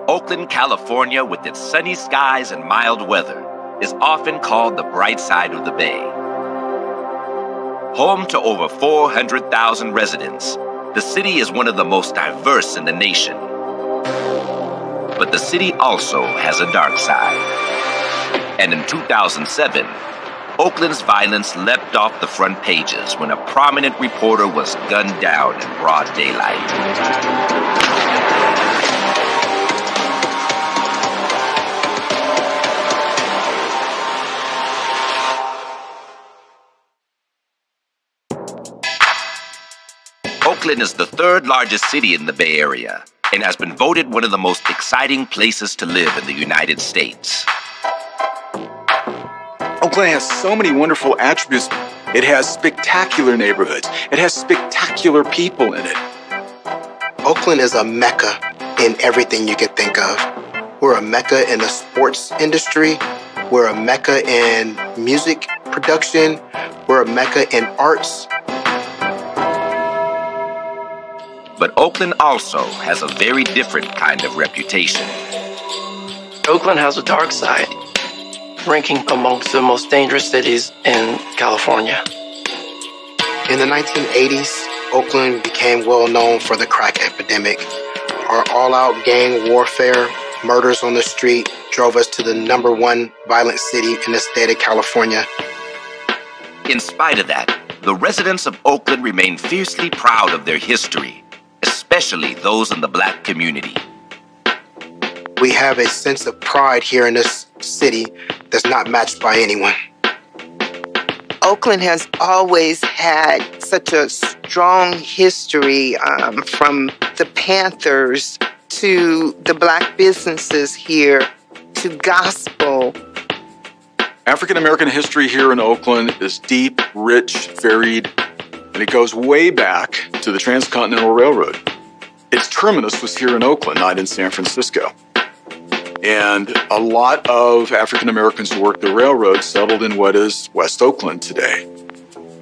Oakland, California, with its sunny skies and mild weather, is often called the bright side of the bay. Home to over 400,000 residents, the city is one of the most diverse in the nation. But the city also has a dark side. And in 2007, Oakland's violence leapt off the front pages when a prominent reporter was gunned down in broad daylight. Oakland is the third largest city in the Bay Area and has been voted one of the most exciting places to live in the United States. Oakland has so many wonderful attributes. It has spectacular neighborhoods. It has spectacular people in it. Oakland is a mecca in everything you can think of. We're a mecca in the sports industry. We're a mecca in music production. We're a mecca in arts. But Oakland also has a very different kind of reputation. Oakland has a dark side, ranking amongst the most dangerous cities in California. In the 1980s, Oakland became well known for the crack epidemic. Our all-out gang warfare, murders on the street, drove us to the #1 violent city in the state of California. In spite of that, the residents of Oakland remain fiercely proud of their history, especially those in the Black community. We have a sense of pride here in this city that's not matched by anyone. Oakland has always had such a strong history, from the Panthers to the Black businesses here to gospel. African American history here in Oakland is deep, rich, varied, and it goes way back to the Transcontinental Railroad. Its terminus was here in Oakland, not in San Francisco. And a lot of African Americans who worked the railroad settled in what is West Oakland today.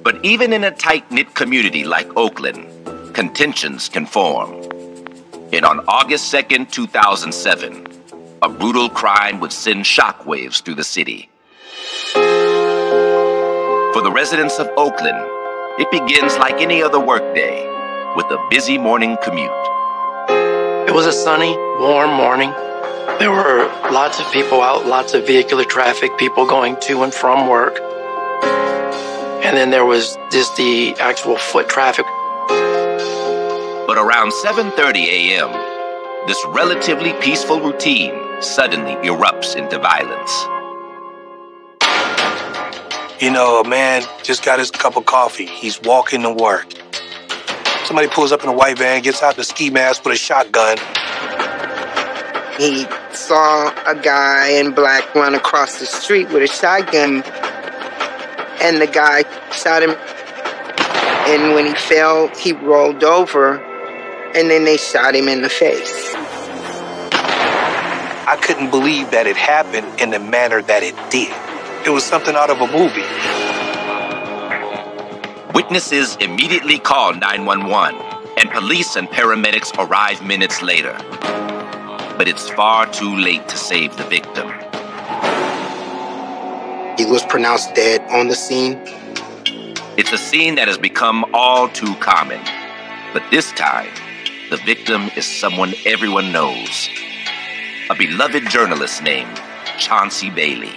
But even in a tight-knit community like Oakland, contentions can form. And on August 2nd, 2007, a brutal crime would send shockwaves through the city. For the residents of Oakland, it begins like any other workday, with a busy morning commute. It was a sunny, warm morning. There were lots of people out, lots of vehicular traffic, people going to and from work. And then there was just the actual foot traffic. But around 7:30 a.m., this relatively peaceful routine suddenly erupts into violence. You know, a man just got his cup of coffee. He's walking to work. Somebody pulls up in a white van, gets out the ski mask with a shotgun. He saw a guy in black run across the street with a shotgun, and the guy shot him. And when he fell, he rolled over, and then they shot him in the face. I couldn't believe that it happened in the manner that it did. It was something out of a movie. Witnesses immediately call 911, and police and paramedics arrive minutes later. But it's far too late to save the victim. He was pronounced dead on the scene. It's a scene that has become all too common. But this time, the victim is someone everyone knows. A beloved journalist named Chauncey Bailey.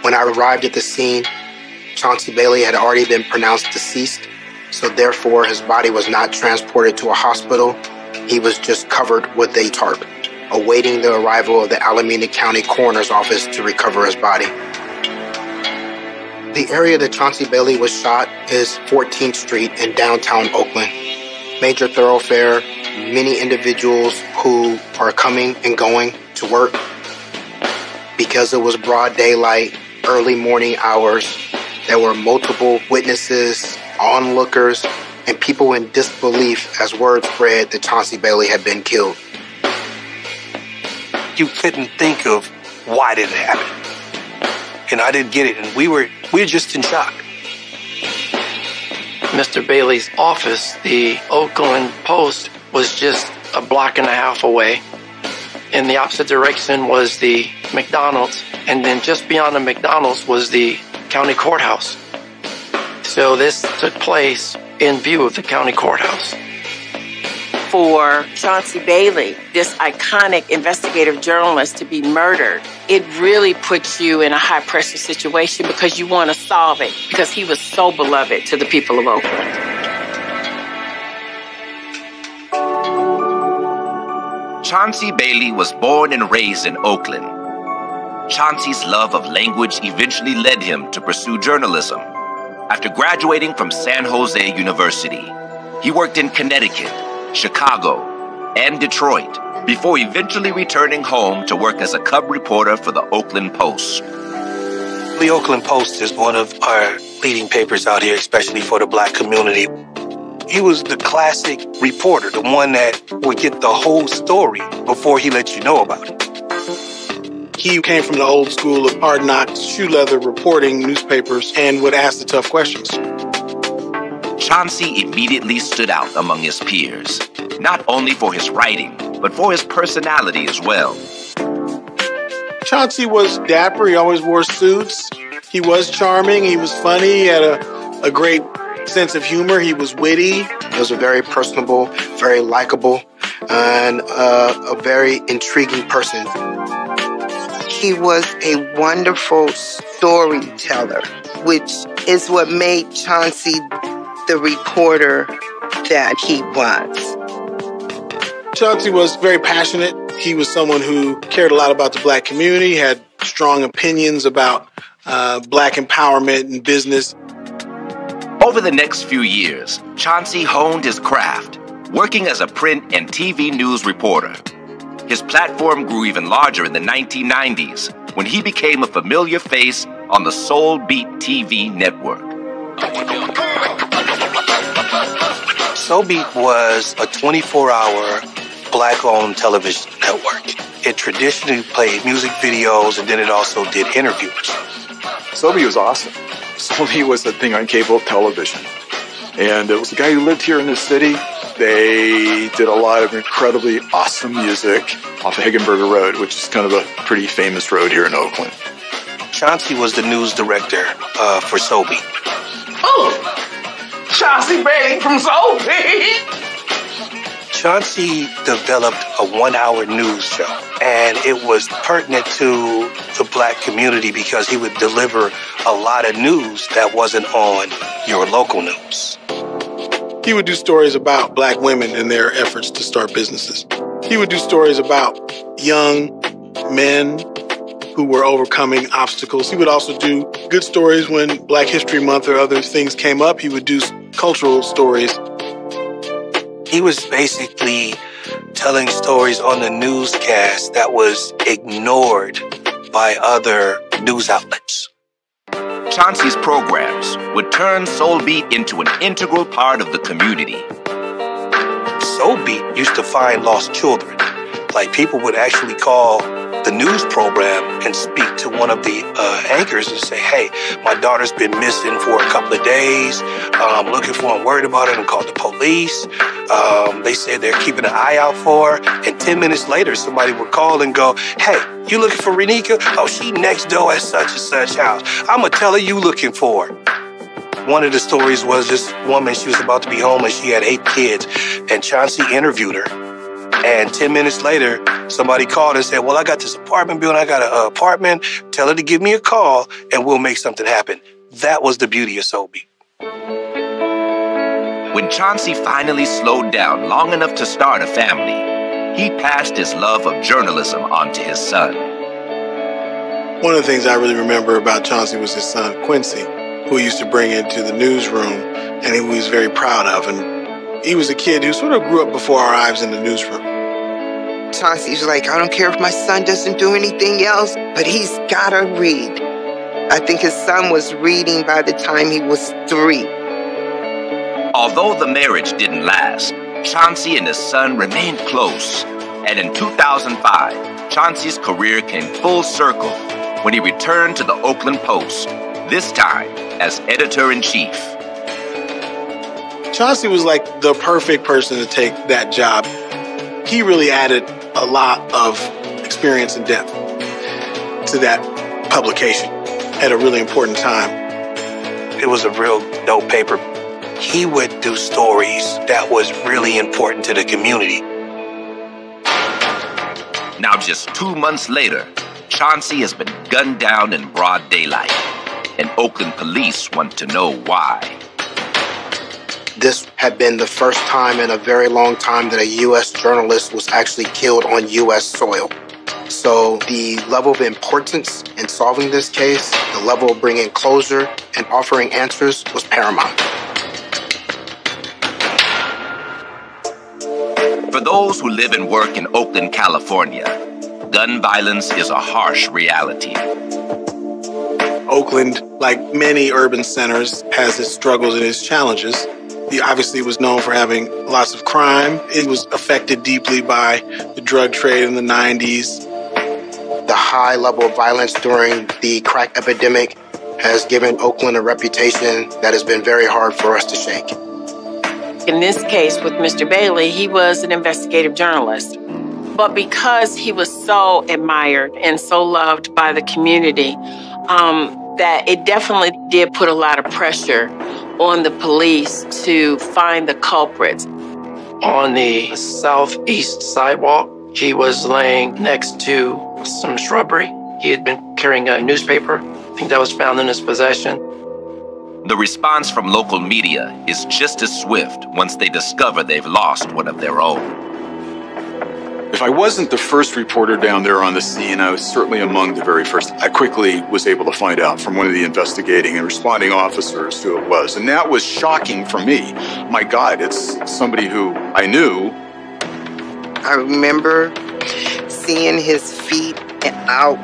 When I arrived at the scene, Chauncey Bailey had already been pronounced deceased, so therefore his body was not transported to a hospital. He was just covered with a tarp, awaiting the arrival of the Alameda County Coroner's Office to recover his body. The area that Chauncey Bailey was shot is 14th Street in downtown Oakland. Major thoroughfare, many individuals who are coming and going to work. Because it was broad daylight, early morning hours, there were multiple witnesses, onlookers, and people in disbelief as word spread that Chauncey Bailey had been killed. You couldn't think of why did it happen. And I didn't get it, and we were just in shock. Mr. Bailey's office, the Oakland Post, was just a block and a half away. In the opposite direction was the McDonald's, and then just beyond the McDonald's was the county courthouse. So this took place in view of the county courthouse. For Chauncey Bailey, this iconic investigative journalist, to be murdered, it really puts you in a high-pressure situation because you want to solve it, because he was so beloved to the people of Oakland. Chauncey Bailey was born and raised in Oakland. Chauncey's love of language eventually led him to pursue journalism. After graduating from San Jose University, he worked in Connecticut, Chicago, and Detroit before eventually returning home to work as a cub reporter for the Oakland Post. The Oakland Post is one of our leading papers out here, especially for the black community. He was the classic reporter, the one that would get the whole story before he let you know about it. He came from the old school of hard knocks, shoe leather reporting newspapers, and would ask the tough questions. Chauncey immediately stood out among his peers, not only for his writing, but for his personality as well. Chauncey was dapper. He always wore suits. He was charming. He was funny. He had a great sense of humor. He was witty. He was a very personable, very likable, and a very intriguing person. He was a wonderful storyteller, which is what made Chauncey the reporter that he was. Chauncey was very passionate. He was someone who cared a lot about the black community, had strong opinions about black empowerment and business. Over the next few years, Chauncey honed his craft, working as a print and TV news reporter. His platform grew even larger in the 1990s when he became a familiar face on the Soul Beat TV network. Soul Beat was a 24-hour black-owned television network. It traditionally played music videos, and then it also did interviews. Soul Beat was awesome. Soul Beat was a thing on cable television. And it was a guy who lived here in this city. They did a lot of incredibly awesome music off of Higginberger Road, which is kind of a pretty famous road here in Oakland. Chauncey was the news director for Soul Beat. Oh, Chauncey Bailey from Soul Beat. Chauncey developed a 1-hour news show, and it was pertinent to the black community because he would deliver a lot of news that wasn't on your local news. He would do stories about black women and their efforts to start businesses. He would do stories about young men who were overcoming obstacles. He would also do good stories when Black History Month or other things came up. He would do cultural stories. He was basically telling stories on the newscast that was ignored by other news outlets. Chauncey's programs would turn Soul Beat into an integral part of the community. Soul Beat used to find lost children. Like, people would actually call the news program and speak to one of the anchors and say, hey, my daughter's been missing for a couple of days. I'm looking for her, I'm worried about her, and called the police. They said they're keeping an eye out for her. And 10 minutes later, somebody would call and go, hey, you looking for Renika? Oh, she next door at such and such house. I'm going to tell her you looking for her. One of the stories was this woman, she was about to be homeless. She had 8 kids, and Chauncey interviewed her. And 10 minutes later, somebody called and said, well, I got this apartment building. I got an apartment. Tell her to give me a call, and we'll make something happen. That was the beauty of Soul Beat. When Chauncey finally slowed down long enough to start a family, he passed his love of journalism on to his son. One of the things I really remember about Chauncey was his son, Quincy, who he used to bring into the newsroom, and he was very proud of. And he was a kid who sort of grew up before our eyes in the newsroom. Chauncey's like, I don't care if my son doesn't do anything else, but he's got to read. I think his son was reading by the time he was 3. Although the marriage didn't last, Chauncey and his son remained close. And in 2005, Chauncey's career came full circle when he returned to the Oakland Post, this time as editor-in-chief. Chauncey was like the perfect person to take that job. he really added a lot of experience and depth to that publication at a really important time. It was a real dope paper. He would do stories that was really important to the community. Now, just 2 months later, Chauncey has been gunned down in broad daylight, and Oakland police want to know why. This had been the first time in a very long time that a U.S. journalist was actually killed on U.S. soil. So the level of importance in solving this case, the level of bringing closure and offering answers was paramount. For those who live and work in Oakland, California, gun violence is a harsh reality. Oakland, like many urban centers, has its struggles and its challenges. He obviously was known for having lots of crime. It was affected deeply by the drug trade in the 90s. The high level of violence during the crack epidemic has given Oakland a reputation that has been very hard for us to shake. In this case with Mr. Bailey, he was an investigative journalist. But because he was so admired and so loved by the community, that it definitely did put a lot of pressure on the police to find the culprits. On the southeast sidewalk, he was laying next to some shrubbery. He had been carrying a newspaper. I think that was found in his possession. The response from local media is just as swift once they discover they've lost one of their own. If I wasn't the first reporter down there on the scene, I was certainly among the very first. I quickly was able to find out from one of the investigating and responding officers who it was. And that was shocking for me. My God, it's somebody who I knew. I remember seeing his feet out,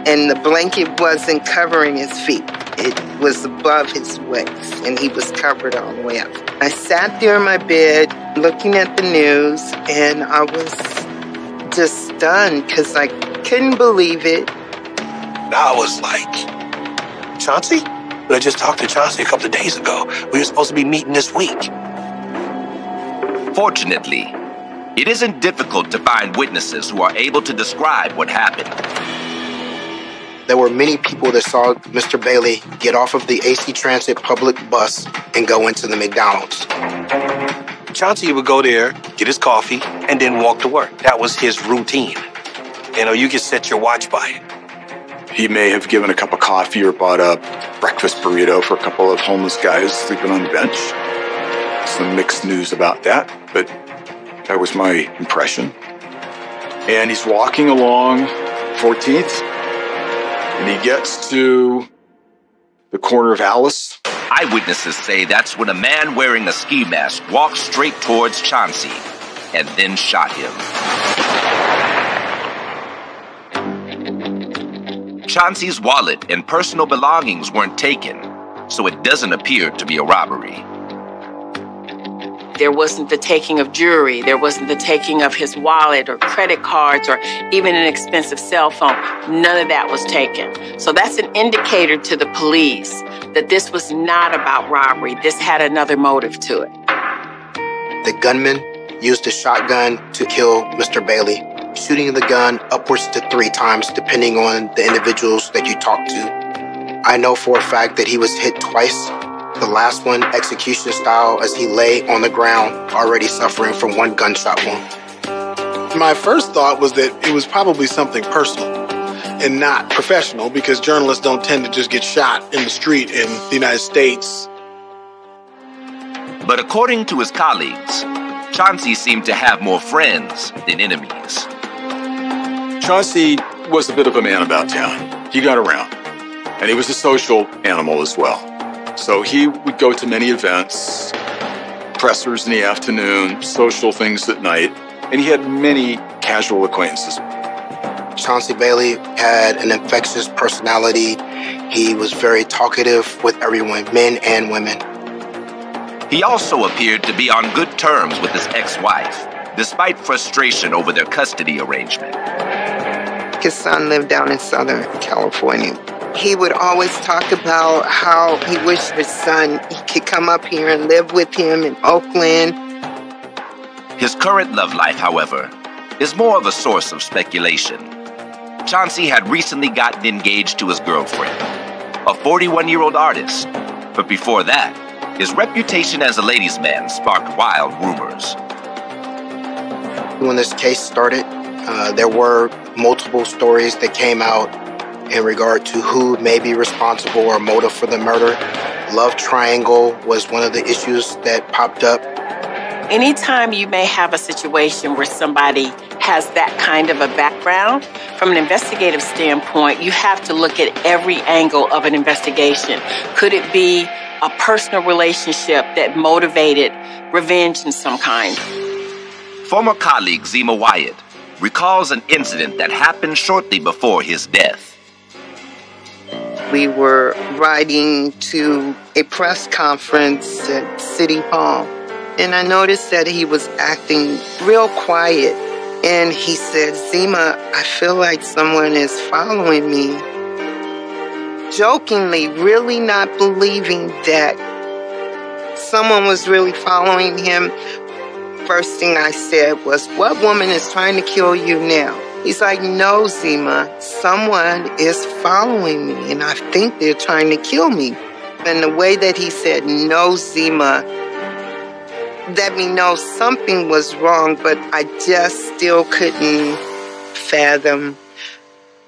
and the blanket wasn't covering his feet. It was above his waist, and he was covered all the way up. I sat there in my bed looking at the news, and I was just stunned because I couldn't believe it. I was like, Chauncey? But I just talked to Chauncey a couple of days ago. We were supposed to be meeting this week. Fortunately, it isn't difficult to find witnesses who are able to describe what happened. There were many people that saw Mr. Bailey get off of the AC Transit public bus and go into the McDonald's. Chauncey would go there, get his coffee, and then walk to work. That was his routine. You know, you could set your watch by it. He may have given a cup of coffee or bought a breakfast burrito for a couple of homeless guys sleeping on the bench. Some mixed news about that, but that was my impression. And he's walking along 14th, and he gets to the corner of Alice. Eyewitnesses say that's when a man wearing a ski mask walked straight towards Chauncey and then shot him. Chauncey's wallet and personal belongings weren't taken, so it doesn't appear to be a robbery. There wasn't the taking of jewelry. There wasn't the taking of his wallet or credit cards or even an expensive cell phone. None of that was taken. So that's an indicator to the police that this was not about robbery. This had another motive to it. The gunman used a shotgun to kill Mr. Bailey, shooting the gun upwards to 3 times, depending on the individuals that you talk to. I know for a fact that he was hit twice. The last one, execution style, as he lay on the ground, already suffering from 1 gunshot wound. My first thought was that it was probably something personal and not professional, because journalists don't tend to just get shot in the street in the United States. But according to his colleagues, Chauncey seemed to have more friends than enemies. Chauncey was a bit of a man about town. He got around, and he was a social animal as well. So he would go to many events, pressers in the afternoon, social things at night, and he had many casual acquaintances. Chauncey Bailey had an infectious personality. He was very talkative with everyone, men and women. He also appeared to be on good terms with his ex-wife, despite frustration over their custody arrangement. His son lived down in Southern California. He would always talk about how he wished his son could come up here and live with him in Oakland. His current love life, however, is more of a source of speculation. Chauncey had recently gotten engaged to his girlfriend, a 41-year-old artist, but before that, his reputation as a ladies' man sparked wild rumors. When this case started, there were multiple stories that came out in regard to who may be responsible or motive for the murder. Love triangle was one of the issues that popped up. Anytime you may have a situation where somebody has that kind of a background, from an investigative standpoint, you have to look at every angle of an investigation. Could it be a personal relationship that motivated revenge in some kind? Former colleague Zima Wyatt recalls an incident that happened shortly before his death. We were riding to a press conference at City Hall, and I noticed that he was acting real quiet. And he said, "Zima, I feel like someone is following me." Jokingly, really not believing that someone was really following him. First thing I said was, "What woman is trying to kill you now?" He's like, "No, Zima, someone is following me, and I think they're trying to kill me." And the way that he said, "No, Zima," let me know something was wrong, but I just still couldn't fathom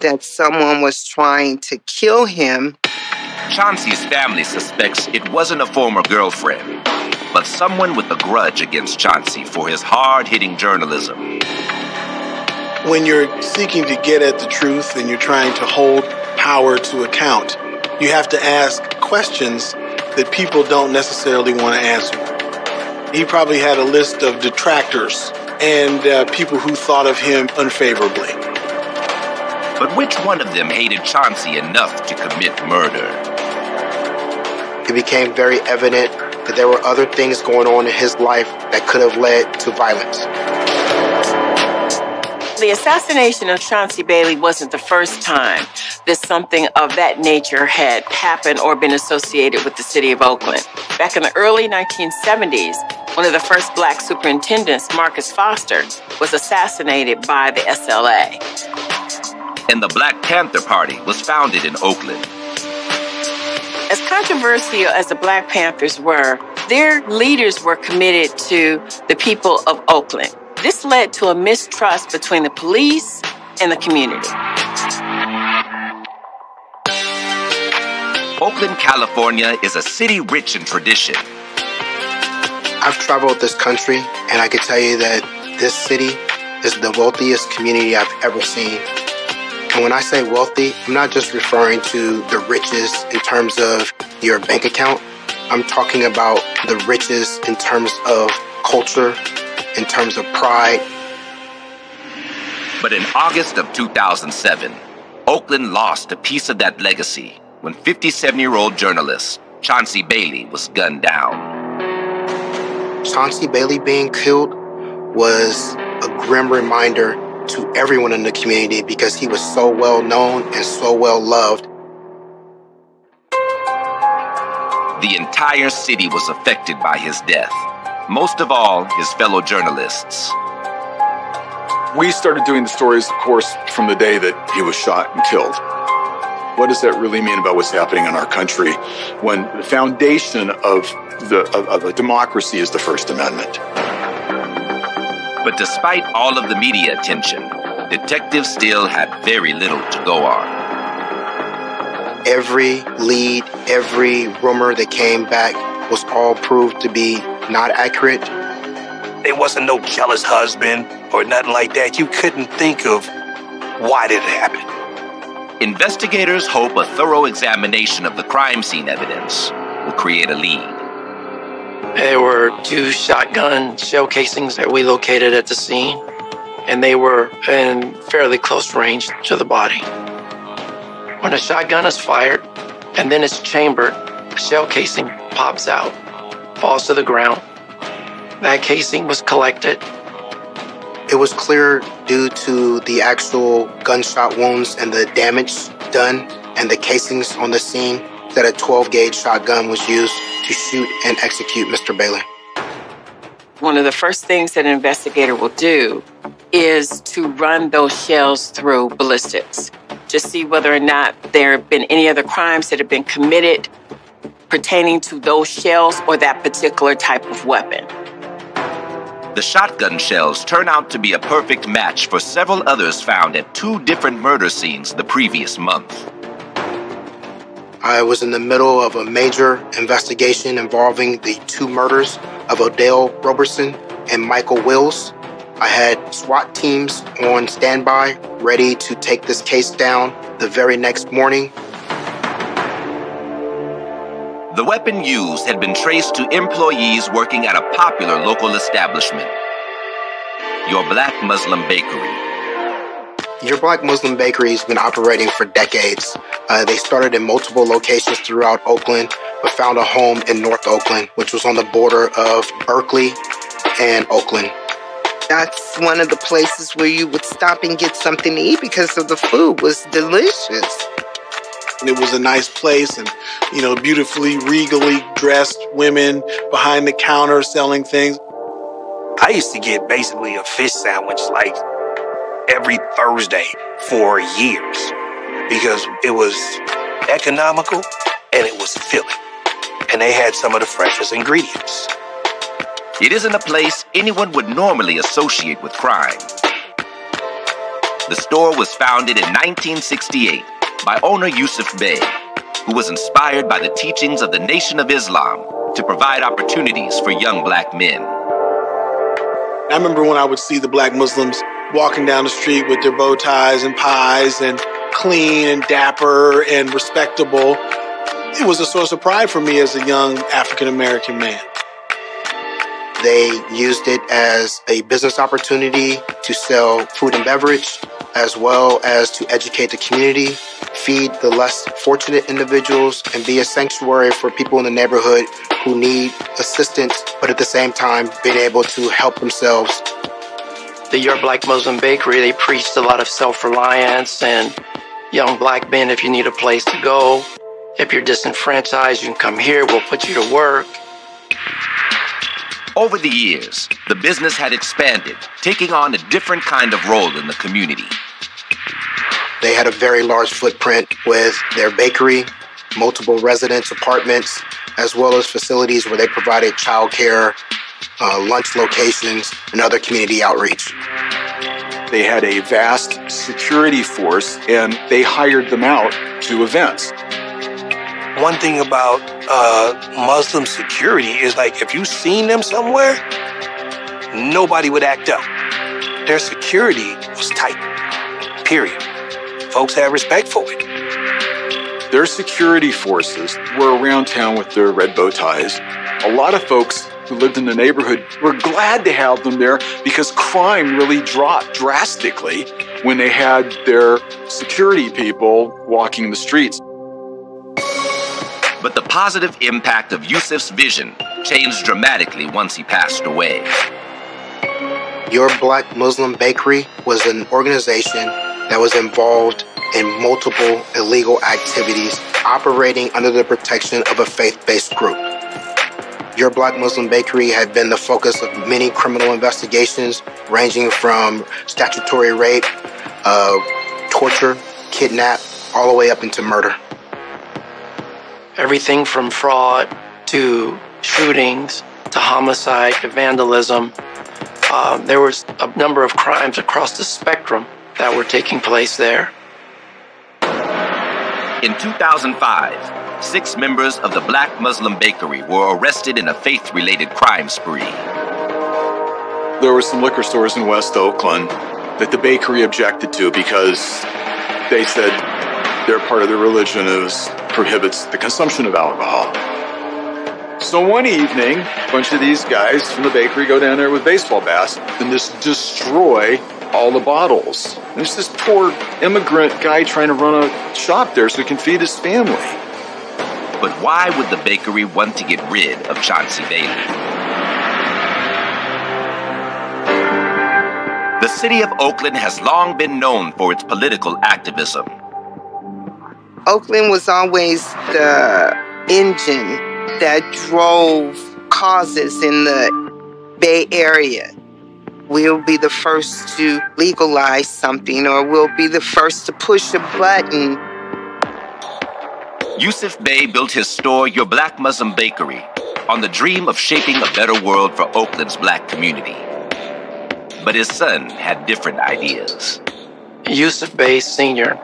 that someone was trying to kill him. Chauncey's family suspects it wasn't a former girlfriend, but someone with a grudge against Chauncey for his hard-hitting journalism. When you're seeking to get at the truth and you're trying to hold power to account, you have to ask questions that people don't necessarily want to answer. He probably had a list of detractors and people who thought of him unfavorably. But which one of them hated Chauncey enough to commit murder? It became very evident that there were other things going on in his life that could have led to violence. The assassination of Chauncey Bailey wasn't the first time that something of that nature had happened or been associated with the city of Oakland. Back in the early 1970s, one of the first black superintendents, Marcus Foster, was assassinated by the SLA. And the Black Panther Party was founded in Oakland. As controversial as the Black Panthers were, their leaders were committed to the people of Oakland. This led to a mistrust between the police and the community. Oakland, California is a city rich in tradition. I've traveled this country, and I can tell you that this city is the wealthiest community I've ever seen. And when I say wealthy, I'm not just referring to the riches in terms of your bank account. I'm talking about the riches in terms of culture, in terms of pride. But in August of 2007, Oakland lost a piece of that legacy when 57-year-old journalist Chauncey Bailey was gunned down. Chauncey Bailey being killed was a grim reminder to everyone in the community because he was so well known and so well loved. The entire city was affected by his death. Most of all, his fellow journalists. We started doing the stories, of course, from the day that he was shot and killed. What does that really mean about what's happening in our country when the foundation of a democracy is the First Amendment? But despite all of the media attention, detectives still had very little to go on. Every lead, every rumor that came back was all proved to be not accurate. There wasn't no jealous husband or nothing like that. You couldn't think of why did it happen. Investigators hope a thorough examination of the crime scene evidence will create a lead. There were 2 shotgun shell casings that we located at the scene, and they were in fairly close range to the body. When a shotgun is fired and then it's chambered, a shell casing pops out, falls to the ground. That casing was collected. It was clear due to the actual gunshot wounds and the damage done and the casings on the scene that a 12-gauge shotgun was used to shoot and execute Mr. Bailey. One of the first things that an investigator will do is to run those shells through ballistics to see whether or not there have been any other crimes that have been committed pertaining to those shells or that particular type of weapon. The shotgun shells turn out to be a perfect match for several others found at 2 different murder scenes the previous month. I was in the middle of a major investigation involving the 2 murders of Odell Roberson and Michael Wills. I had SWAT teams on standby, ready to take this case down the very next morning. The weapon used had been traced to employees working at a popular local establishment, Your Black Muslim Bakery. Your Black Muslim Bakery has been operating for decades. They started in multiple locations throughout Oakland, but found a home in North Oakland, which was on the border of Berkeley and Oakland. That's one of the places where you would stop and get something to eat because of the food was delicious. And it was a nice place and, beautifully, regally dressed women behind the counter selling things. I used to get basically a fish sandwich like every Thursday for years because it was economical and it was filling. And they had some of the freshest ingredients. It isn't a place anyone would normally associate with crime. The store was founded in 1968 by owner Yusuf Bey, who was inspired by the teachings of the Nation of Islam to provide opportunities for young black men. I remember when I would see the black Muslims walking down the street with their bow ties and pies and clean and dapper and respectable. It was a source of pride for me as a young African-American man. They used it as a business opportunity to sell food and beverage, as well as to educate the community, feed the less fortunate individuals, and be a sanctuary for people in the neighborhood who need assistance, but at the same time being able to help themselves. The Your Black Muslim Bakery, they preached a lot of self-reliance and young black men, if you need a place to go, if you're disenfranchised, you can come here, we'll put you to work. Over the years, the business had expanded, taking on a different kind of role in the community. They had a very large footprint with their bakery, multiple residence apartments, as well as facilities where they provided childcare, lunch locations, and other community outreach. They had a vast security force, and they hired them out to events. One thing about Muslim security is like if you seen them somewhere, nobody would act up. Their security was tight, period. Folks had respect for it. Their security forces were around town with their red bow ties. A lot of folks who lived in the neighborhood were glad to have them there because crime really dropped drastically when they had their security people walking the streets. But the positive impact of Yusuf's vision changed dramatically once he passed away. Your Black Muslim Bakery was an organization that was involved in multiple illegal activities operating under the protection of a faith-based group. Your Black Muslim Bakery had been the focus of many criminal investigations ranging from statutory rape, torture, kidnap, all the way up into murder. Everything from fraud to shootings to homicide to vandalism. There was a number of crimes across the spectrum that were taking place there. In 2005, 6 members of the Black Muslim Bakery were arrested in a faith-related crime spree. There were some liquor stores in West Oakland that the bakery objected to because they said their part of the religion prohibits the consumption of alcohol. So one evening, a bunch of these guys from the bakery go down there with baseball bats and just destroy all the bottles. There's this poor immigrant guy trying to run a shop there so he can feed his family. But why would the bakery want to get rid of Chauncey Bailey? The city of Oakland has long been known for its political activism. Oakland was always the engine that drove causes in the Bay Area. we'll be the first to legalize something, or we'll be the first to push a button. Yusuf Bey built his store, Your Black Muslim Bakery, on the dream of shaping a better world for Oakland's black community. But his son had different ideas. Yusuf Bey Sr.,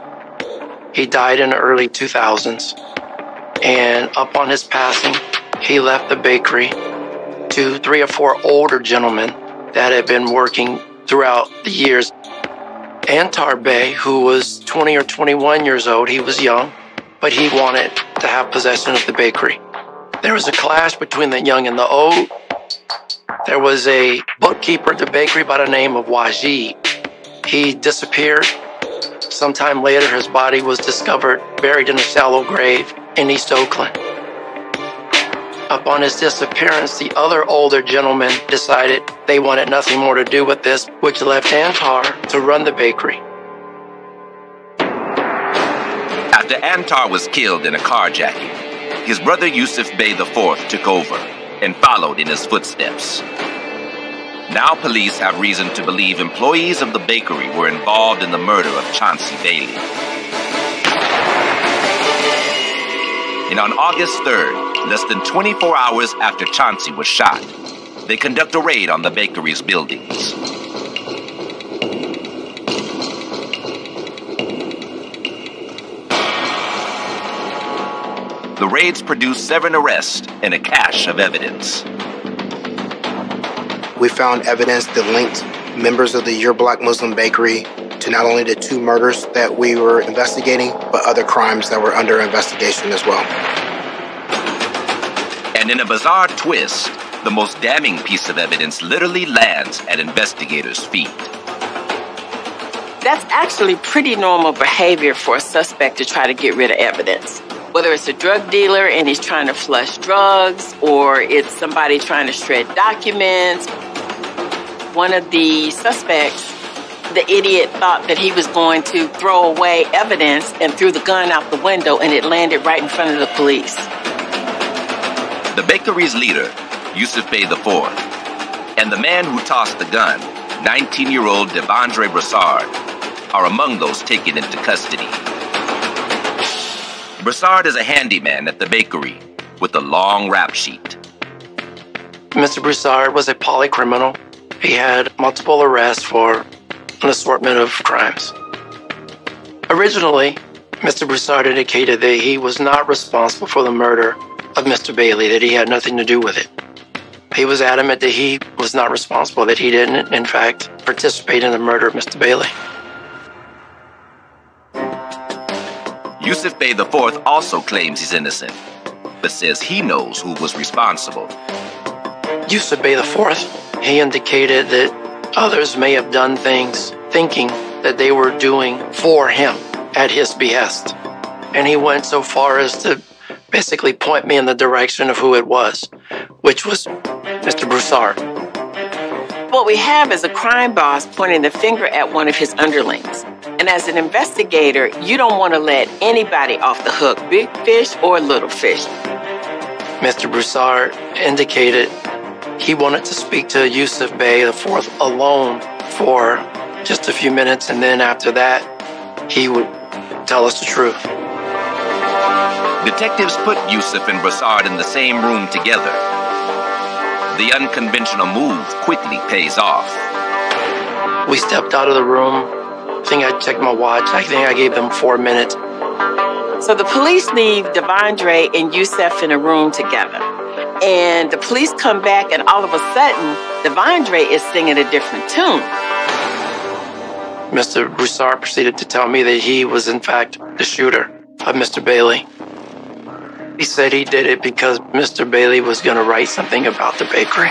he died in the early 2000s. And upon his passing, he left the bakery to 3 or 4 older gentlemen that had been working throughout the years. Antar Bey, who was 20 or 21 years old, he was young, but he wanted to have possession of the bakery. There was a clash between the young and the old. There was a bookkeeper at the bakery by the name of Wajid. He disappeared. Sometime later, his body was discovered buried in a shallow grave in East Oakland. Upon his disappearance, the other older gentlemen decided they wanted nothing more to do with this, which left Antar to run the bakery. After Antar was killed in a carjacking, his brother Yusuf Bey IV took over and followed in his footsteps. Now police have reason to believe employees of the bakery were involved in the murder of Chauncey Bailey. And on August 3rd, less than 24 hours after Chauncey was shot, they conduct a raid on the bakery's buildings. The raids produced 7 arrests and a cache of evidence. We found evidence that linked members of the Your Black Muslim Bakery to not only the 2 murders that we were investigating, but other crimes that were under investigation as well. And in a bizarre twist, the most damning piece of evidence literally lands at investigators' feet. That's actually pretty normal behavior for a suspect to try to get rid of evidence. Whether it's a drug dealer and he's trying to flush drugs, or it's somebody trying to shred documents. One of the suspects, the idiot, thought that he was going to throw away evidence and threw the gun out the window, and it landed right in front of the police. The bakery's leader, Yusuf Bey IV, and the man who tossed the gun, 19-year-old Devondre Broussard, are among those taken into custody. Broussard is a handyman at the bakery with a long rap sheet. Mr. Broussard was a polycriminal. He had multiple arrests for an assortment of crimes. Originally, Mr. Broussard indicated that he was not responsible for the murder of Mr. Bailey, that he had nothing to do with it. He was adamant that he was not responsible, that he didn't, in fact, participate in the murder of Mr. Bailey. Yusuf Bey IV also claims he's innocent, but says he knows who was responsible. Yusuf Bey IV, he indicated that others may have done things thinking that they were doing for him at his behest. And he went so far as to basically point me in the direction of who it was, which was Mr. Broussard. What we have is a crime boss pointing the finger at one of his underlings. And as an investigator, you don't want to let anybody off the hook, big fish or little fish. Mr. Broussard indicated he wanted to speak to Yusuf Bey IV alone for just a few minutes, and then after that, he would tell us the truth. Detectives put Yusuf and Broussard in the same room together. The unconventional move quickly pays off. We stepped out of the room. I think I checked my watch. I think I gave them 4 minutes. So the police leave Devondre and Yusuf in a room together. And the police come back, and all of a sudden, Devondre is singing a different tune. Mr. Broussard proceeded to tell me that he was, in fact, the shooter of Mr. Bailey. He said he did it because Mr. Bailey was going to write something about the bakery.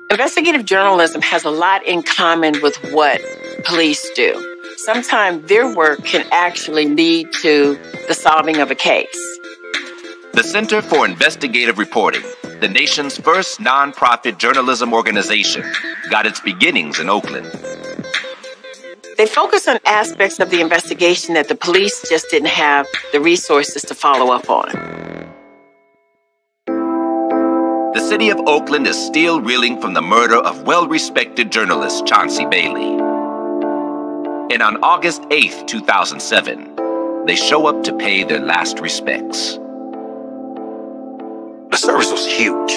Investigative journalism has a lot in common with what police do. Sometimes their work can actually lead to the solving of a case. The Center for Investigative Reporting, the nation's first nonprofit journalism organization, got its beginnings in Oakland. They focus on aspects of the investigation that the police just didn't have the resources to follow up on. The city of Oakland is still reeling from the murder of well-respected journalist Chauncey Bailey. And on August 8th, 2007, they show up to pay their last respects. The service was huge.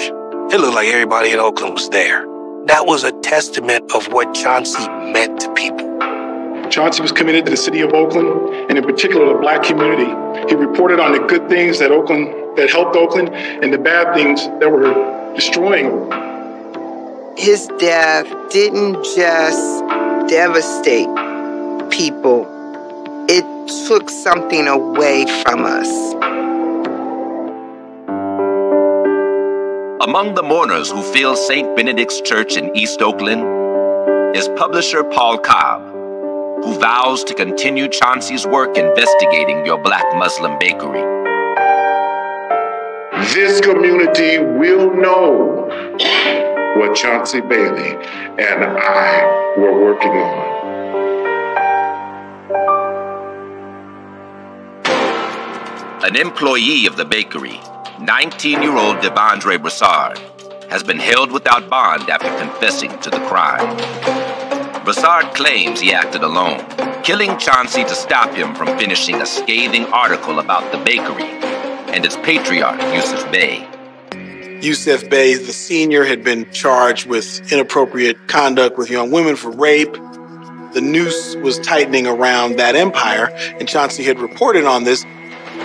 It looked like everybody in Oakland was there. That was a testament of what Chauncey meant to people. Chauncey was committed to the city of Oakland, and in particular the Black community. He reported on the good things that helped Oakland and the bad things that were destroying Oakland. His death didn't just devastate people. It took something away from us. Among the mourners who fill St. Benedict's Church in East Oakland is publisher Paul Cobb, who vows to continue Chauncey's work investigating your Black Muslim bakery. This community will know what Chauncey Bailey and I were working on. An employee of the bakery, 19-year-old Devondre Broussard, has been held without bond after confessing to the crime. Broussard claims he acted alone, killing Chauncey to stop him from finishing a scathing article about the bakery and its patriarch, Yusuf Bey. Yusuf Bey, the senior, had been charged with inappropriate conduct with young women for rape. The noose was tightening around that empire, and Chauncey had reported on this.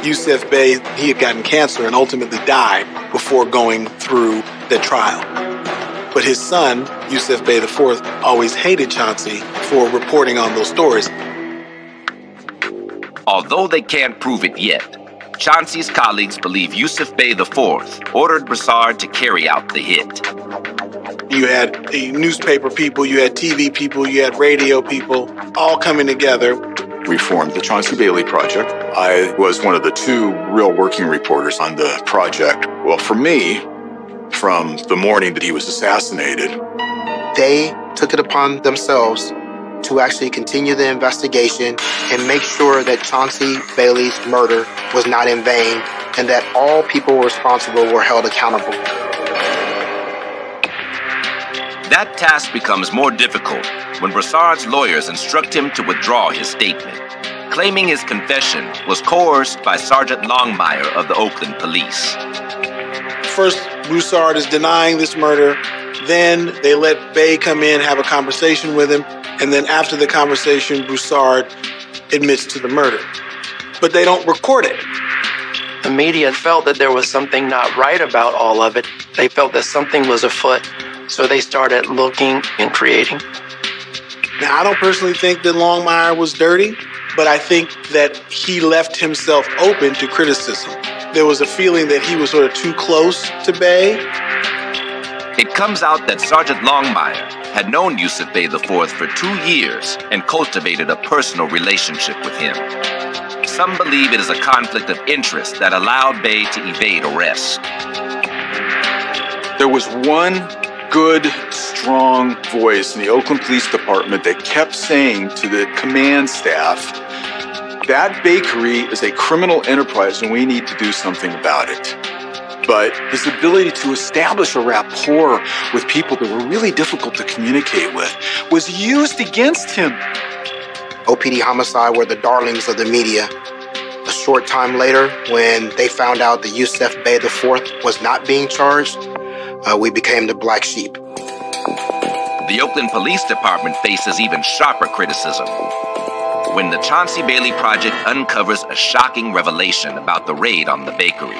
Yusuf Bey, he had gotten cancer and ultimately died before going through the trial. But his son, Yusuf Bey IV, always hated Chauncey for reporting on those stories. Although they can't prove it yet, Chauncey's colleagues believe Yusuf Bey IV ordered Broussard to carry out the hit. You had newspaper people, you had TV people, you had radio people, all coming together. We formed the Chauncey Bailey Project. I was one of the two real working reporters on the project. Well, for me, from the morning that he was assassinated, they took it upon themselves to actually continue the investigation and make sure that Chauncey Bailey's murder was not in vain and that all people responsible were held accountable. That task becomes more difficult when Broussard's lawyers instruct him to withdraw his statement, claiming his confession was coerced by Sergeant Longmire of the Oakland Police. First, Broussard is denying this murder. Then they let Bey come in, have a conversation with him. And then after the conversation, Broussard admits to the murder. But they don't record it. The media felt that there was something not right about all of it. They felt that something was afoot. So they started looking and creating. Now, I don't personally think that Longmire was dirty, but I think that he left himself open to criticism. There was a feeling that he was sort of too close to Bey. It comes out that Sergeant Longmire had known Yusuf Bey IV for 2 years and cultivated a personal relationship with him. Some believe it is a conflict of interest that allowed Bey to evade arrest. there was one good, strong voice in the Oakland Police Department that kept saying to the command staff, that bakery is a criminal enterprise and we need to do something about it. But his ability to establish a rapport with people that were really difficult to communicate with was used against him. OPD homicide were the darlings of the media. A short time later, when they found out that Yusuf Bey IV was not being charged, we became the black sheep. The Oakland Police Department faces even sharper criticism when the Chauncey Bailey Project uncovers a shocking revelation about the raid on the bakery.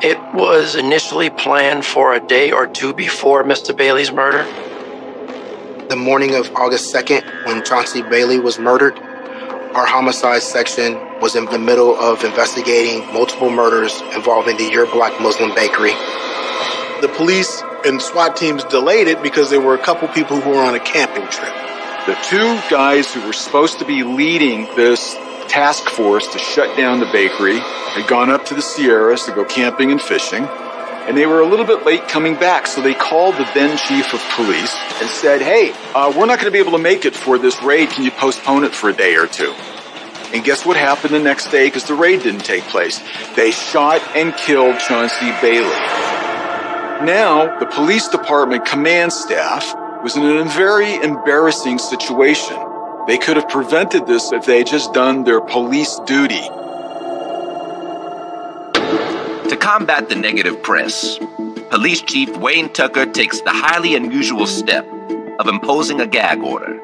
It was initially planned for a day or two before Mr. Bailey's murder. The morning of August 2nd, when Chauncey Bailey was murdered, our homicide section was in the middle of investigating multiple murders involving the Your Black Muslim Bakery. The police and SWAT teams delayed it because there were a couple people who were on a camping trip. The two guys who were supposed to be leading this task force to shut down the bakery had gone up to the Sierras to go camping and fishing, and they were a little bit late coming back, so they called the then chief of police and said, hey, we're not going to be able to make it for this raid. Can you postpone it for a day or two? And guess what happened the next day because the raid didn't take place? They shot and killed Chauncey Bailey. Now, the police department command staff was in a very embarrassing situation. They could have prevented this if they had just done their police duty. To combat the negative press, Police Chief Wayne Tucker takes the highly unusual step of imposing a gag order.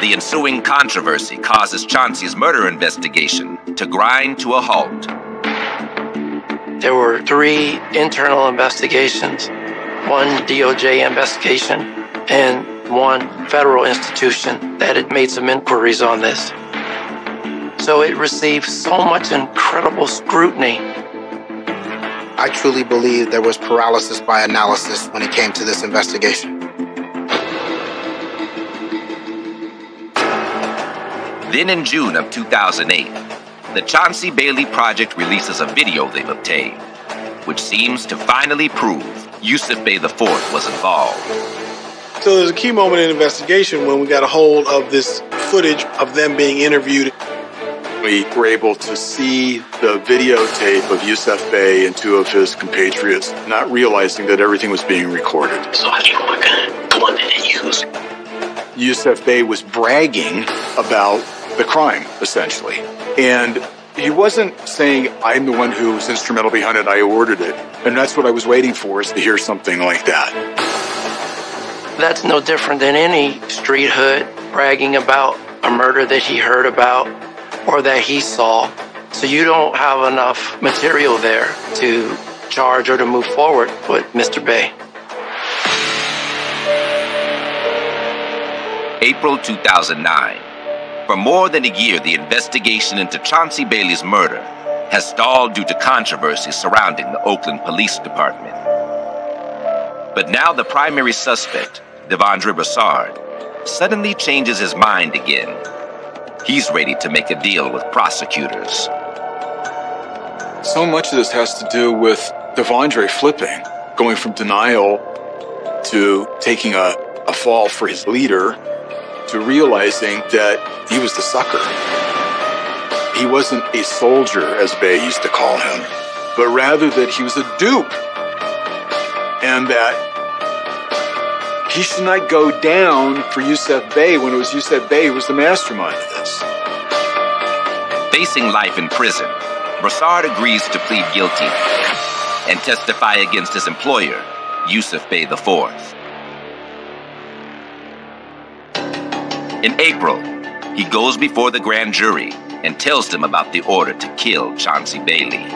The ensuing controversy causes Chauncey's murder investigation to grind to a halt. There were 3 internal investigations, 1 DOJ investigation, and 1 federal institution that had made some inquiries on this. So it received so much incredible scrutiny. I truly believe there was paralysis by analysis when it came to this investigation. Then in June of 2008, the Chauncey Bailey Project releases a video they've obtained, which seems to finally prove Yusuf Bey IV was involved. So there's a key moment in the investigation when we got a hold of this footage of them being interviewed. We were able to see the videotape of Yusuf Bey and 2 of his compatriots, not realizing that everything was being recorded. So I think the one that they used. Yusuf Bey was bragging about the crime, essentially. And he wasn't saying, I'm the one who was instrumental behind it, I ordered it. And that's what I was waiting for, is to hear something like that. That's no different than any street hood bragging about a murder that he heard about or that he saw. So you don't have enough material there to charge or to move forward with Mr. Bey. April 2009. For more than a year, the investigation into Chauncey Bailey's murder has stalled due to controversy surrounding the Oakland Police Department. But now the primary suspect, Devondre Broussard, suddenly changes his mind again. He's ready to make a deal with prosecutors. So much of this has to do with Devondre flipping, going from denial to taking a fall for his leader, to realizing that he was the sucker. He wasn't a soldier, as Bey used to call him, but rather that he was a dupe. And that he should not go down for Yusuf Bey when it was Yusuf Bey who was the mastermind of this. Facing life in prison, Broussard agrees to plead guilty and testify against his employer, Yusuf Bey IV. In April, he goes before the grand jury and tells them about the order to kill Chauncey Bailey.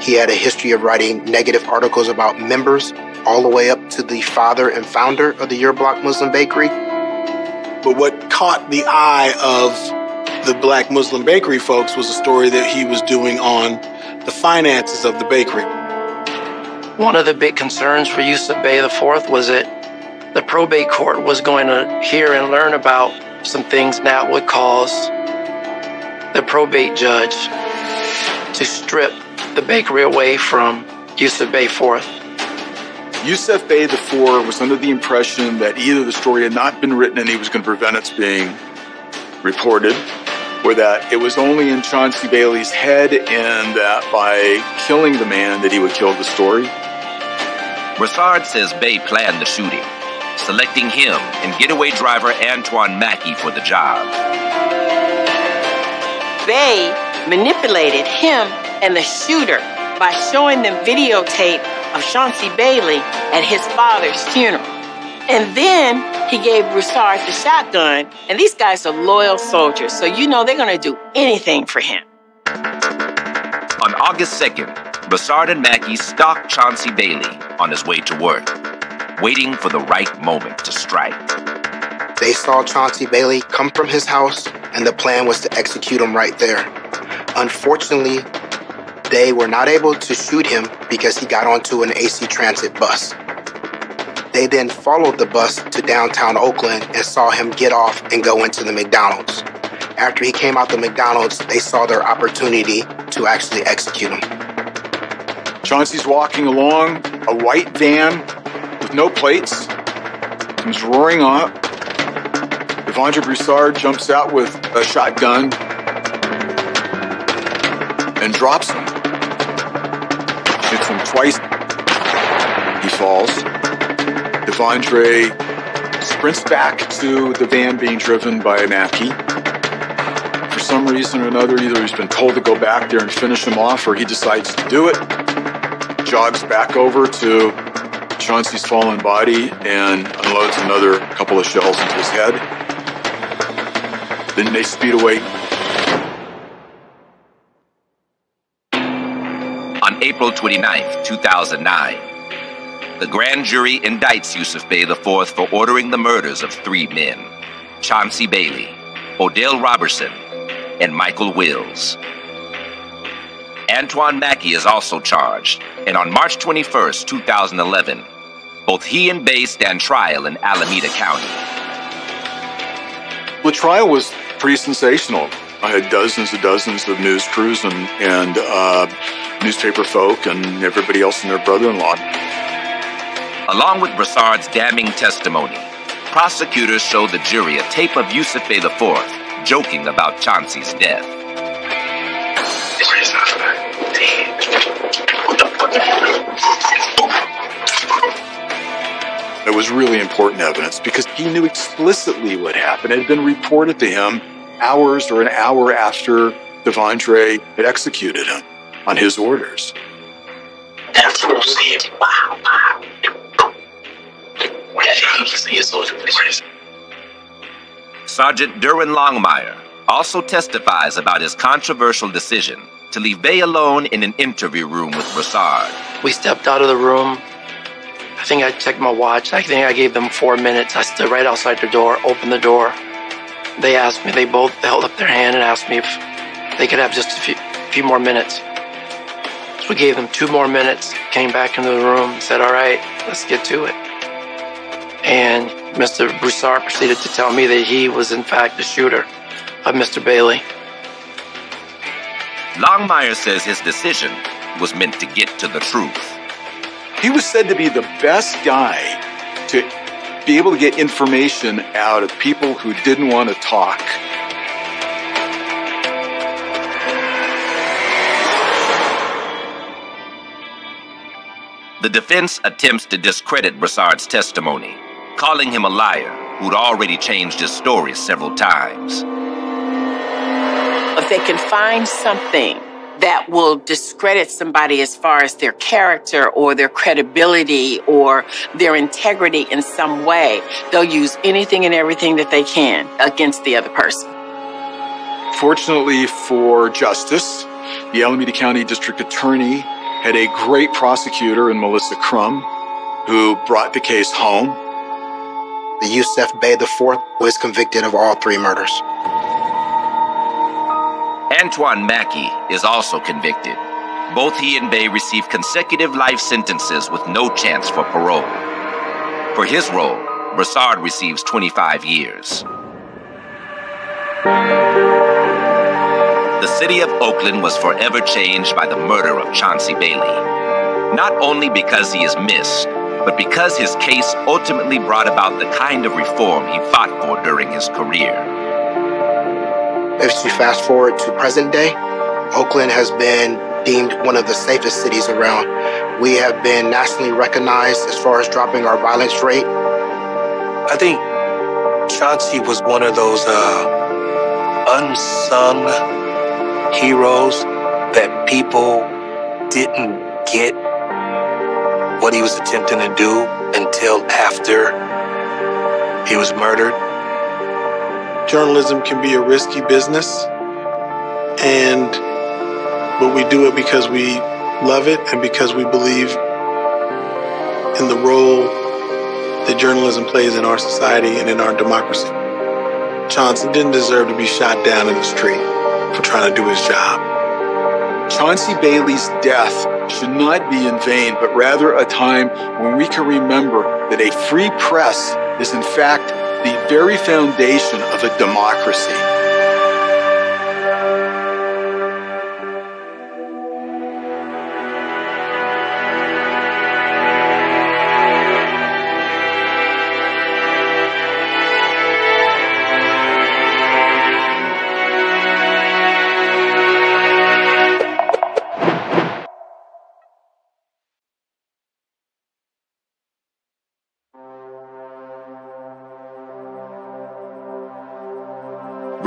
He had a history of writing negative articles about members, all the way up to the father and founder of the Your Block Muslim Bakery. But what caught the eye of the Black Muslim Bakery folks was a story that he was doing on the finances of the bakery. One of the big concerns for Yusuf Bey IV was that the probate court was going to hear and learn about some things that would cause the probate judge to strip the bakery away from Yusuf Bey IV. Yusuf Bey IV was under the impression that either the story had not been written and he was going to prevent its being reported, or that it was only in Chauncey Bailey's head and that by killing the man that he would kill the story. Broussard says Bey planned the shooting, selecting him and getaway driver Antoine Mackey for the job. Bey manipulated him and the shooter by showing them videotape of Chauncey Bailey at his father's funeral. And then he gave Broussard the shotgun, and these guys are loyal soldiers, so you know they're going to do anything for him. On August 2nd, Broussard and Mackey stalked Chauncey Bailey on his way to work, waiting for the right moment to strike. They saw Chauncey Bailey come from his house, and the plan was to execute him right there. Unfortunately, they were not able to shoot him because he got onto an AC Transit bus. They then followed the bus to downtown Oakland and saw him get off and go into the McDonald's. After he came out the McDonald's, they saw their opportunity to actually execute him. Chauncey's walking along, a white van with no plates, comes roaring up. The Devondre Broussard jumps out with a shotgun and drops him. Hits him twice. He falls. Devondre sprints back to the van being driven by Mackey. For some reason or another, either he's been told to go back there and finish him off, or he decides to do it. Jogs back over to Chauncey's fallen body and unloads another couple of shells into his head. Then they speed away. On April 29, 2009, the grand jury indicts Yusuf Bey IV for ordering the murders of 3 men, Chauncey Bailey, Odell Robertson, and Michael Wills. Antoine Mackey is also charged, and on March 21, 2011, both he and Bey stand trial in Alameda County. The trial was pretty sensational. I had dozens of news crews and newspaper folk and everybody else and their brother-in-law. Along with Broussard's damning testimony, prosecutors showed the jury a tape of Yusuf Bey IV joking about Chauncey's death. It was really important evidence because he knew explicitly what happened. It had been reported to him hours or an hour after Devondre had executed him on his orders. Sergeant Derwin Longmire also testifies about his controversial decision to leave Bey alone in an interview room with Broussard. We stepped out of the room. I think I checked my watch. I think I gave them 4 minutes. I stood right outside the door, opened the door. They asked me, they both held up their hand and asked me if they could have just a few more minutes. So we gave them 2 more minutes, came back into the room, said, all right, let's get to it. And Mr. Broussard proceeded to tell me that he was in fact the shooter of Mr. Bailey. Longmire says his decision was meant to get to the truth. He was said to be the best guy to be able to get information out of people who didn't want to talk. The defense attempts to discredit Broussard's testimony, calling him a liar who'd already changed his story several times. If they can find something that will discredit somebody as far as their character or their credibility or their integrity in some way, they'll use anything and everything that they can against the other person. Fortunately for justice, the Alameda County District Attorney had a great prosecutor in Melissa Crum who brought the case home. The Yusuf Bey IV was convicted of all 3 murders. Antoine Mackey is also convicted. Both he and Bey received consecutive life sentences with no chance for parole. For his role, Broussard receives 25 years. The city of Oakland was forever changed by the murder of Chauncey Bailey. Not only because he is missed, but because his case ultimately brought about the kind of reform he fought for during his career. If you fast forward to present day, Oakland has been deemed one of the safest cities around. We have been nationally recognized as far as dropping our violence rate. I think Chauncey was one of those unsung heroes that people didn't get what he was attempting to do until after he was murdered. Journalism can be a risky business, but we do it because we love it and because we believe in the role that journalism plays in our society and in our democracy. Chauncey didn't deserve to be shot down in the street for trying to do his job. Chauncey Bailey's death should not be in vain, but rather a time when we can remember that a free press is in fact the very foundation of a democracy.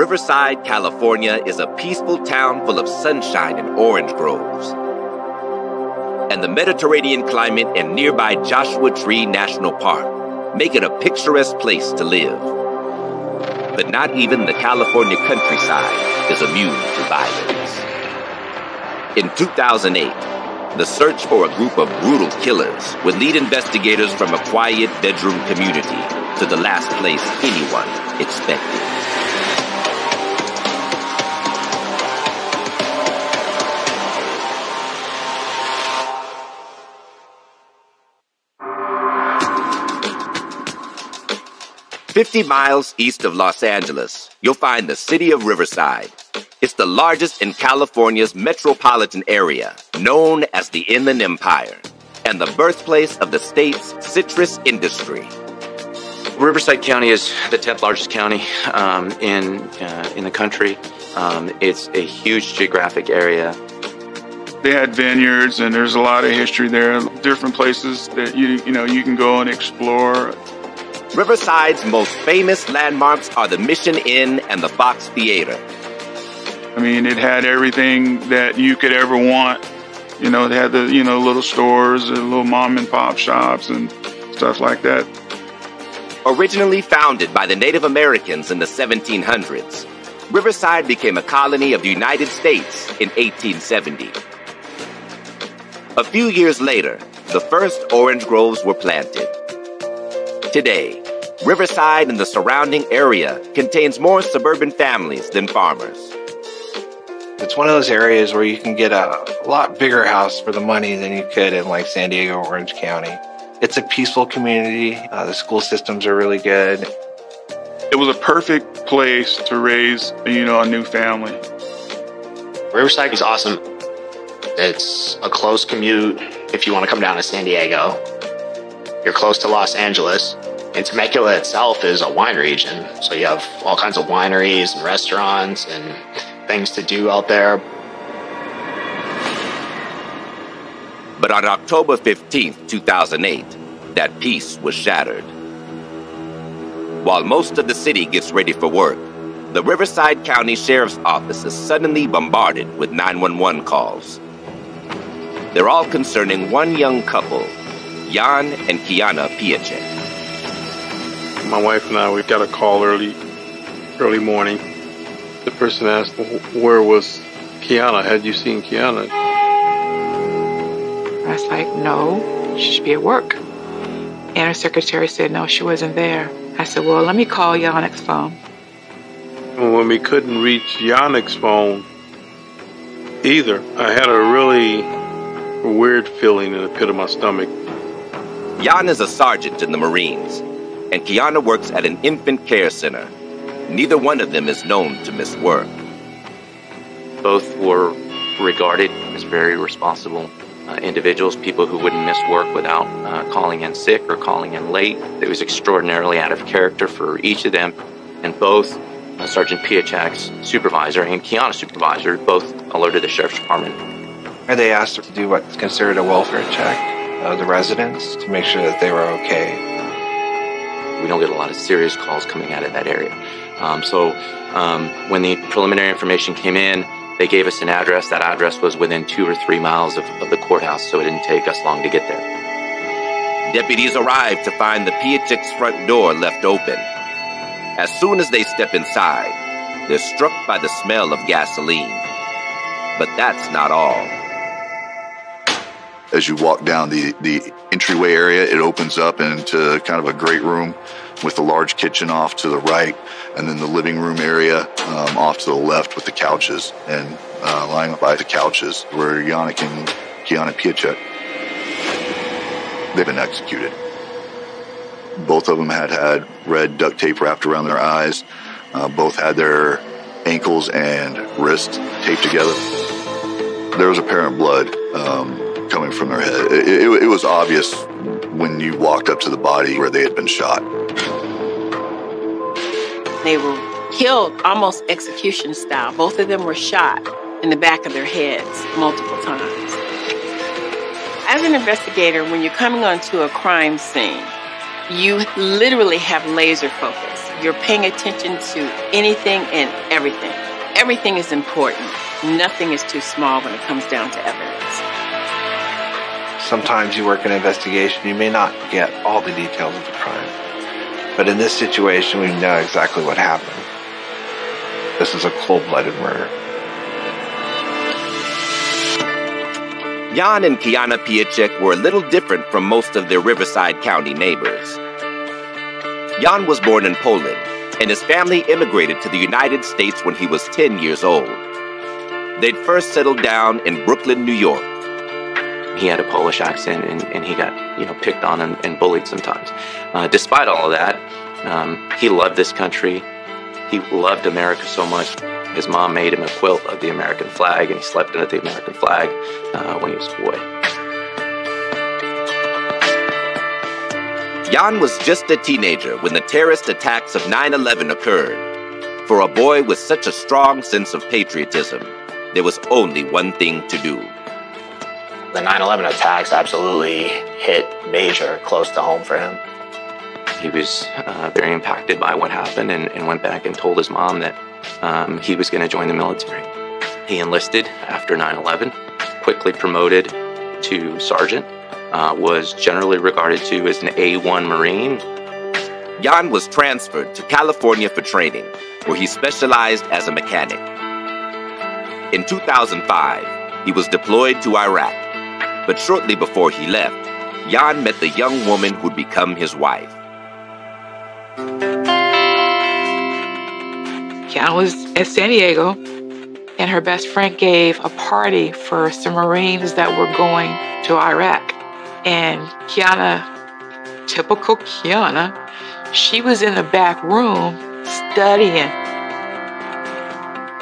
Riverside, California is a peaceful town full of sunshine and orange groves. And the Mediterranean climate and nearby Joshua Tree National Park make it a picturesque place to live. But not even the California countryside is immune to violence. In 2008, the search for a group of brutal killers would lead investigators from a quiet bedroom community to the last place anyone expected. "50 miles east of Los Angeles, you'll find the city of Riverside. It's the largest in California's metropolitan area, known as the Inland Empire, and the birthplace of the state's citrus industry." Riverside County is the 10th largest county in the country. It's a huge geographic area. They had vineyards, and there's a lot of history there. Different places that you can go and explore. Riverside's most famous landmarks are the Mission Inn and the Fox Theater. I mean, it had everything that you could ever want. They had the, little stores, little mom and pop shops and stuff like that. Originally founded by the Native Americans in the 1700s, Riverside became a colony of the United States in 1870. A few years later, the first orange groves were planted. Today, Riverside and the surrounding area contains more suburban families than farmers. It's one of those areas where you can get a lot bigger house for the money than you could in like San Diego or Orange County. It's a peaceful community. The school systems are really good. It was a perfect place to raise, a new family. Riverside is awesome. It's a close commute if you want to come down to San Diego. You're close to Los Angeles. And Temecula itself is a wine region, so you have all kinds of wineries and restaurants and things to do out there. But on October 15th, 2008, that peace was shattered. While most of the city gets ready for work, the Riverside County Sheriff's Office is suddenly bombarded with 911 calls. They're all concerning one young couple, Jan and Kiana Piacek. My wife and I, we got a call early morning. The person asked, where was Kiana? Had you seen Kiana? I was like, no, she should be at work. And her secretary said, no, she wasn't there. I said, well, let me call Yannick's phone. When we couldn't reach Yannick's phone either, I had a really weird feeling in the pit of my stomach. Jan is a sergeant in the Marines, and Kiana works at an infant care center. Neither one of them is known to miss work. Both were regarded as very responsible individuals, people who wouldn't miss work without calling in sick or calling in late. It was extraordinarily out of character for each of them, and both Sergeant Piacek's supervisor and Kiana's supervisor both alerted the Sheriff's Department. They asked her to do what's considered a welfare check of the residents to make sure that they were okay. We don't get a lot of serious calls coming out of that area. So when the preliminary information came in, they gave us an address. That address was within 2 or 3 miles of the courthouse, so it didn't take us long to get there. Deputies arrived to find the Piacek's front door left open. As soon as they step inside, they're struck by the smell of gasoline. But that's not all. As you walk down the entryway area, it opens up into kind of a great room with a large kitchen off to the right, and then the living room area off to the left with the couches. And lying by the couches were Yannick and Kiana Piacek. They've been executed. Both of them had red duct tape wrapped around their eyes. Both had their ankles and wrists taped together. There was apparent blood coming from their head. It was obvious when you walked up to the body where they had been shot. They were killed almost execution style. Both of them were shot in the back of their heads multiple times. As an investigator, when you're coming onto a crime scene, you literally have laser focus. You're paying attention to anything and everything. Everything is important. Nothing is too small when it comes down to evidence. Sometimes you work an investigation, you may not get all the details of the crime. But in this situation, we know exactly what happened. This is a cold-blooded murder. Jan and Kiana Piacek were a little different from most of their Riverside County neighbors. Jan was born in Poland, and his family immigrated to the United States when he was 10 years old. They'd first settled down in Brooklyn, New York. He had a Polish accent, and he got, picked on and bullied sometimes. Despite all of that, he loved this country. He loved America so much. His mom made him a quilt of the American flag, and he slept under the American flag when he was a boy. Jan was just a teenager when the terrorist attacks of 9/11 occurred. For a boy with such a strong sense of patriotism, there was only one thing to do. The 9/11 attacks absolutely hit major, close to home for him. He was very impacted by what happened and went back and told his mom that he was going to join the military. He enlisted after 9/11, quickly promoted to sergeant, was generally regarded to as an A1 Marine. Jan was transferred to California for training, where he specialized as a mechanic. In 2005, he was deployed to Iraq, but shortly before he left, Jan met the young woman who'd become his wife. Kiana was at San Diego, and her best friend gave a party for some Marines that were going to Iraq. And Kiana, typical Kiana, she was in the back room studying.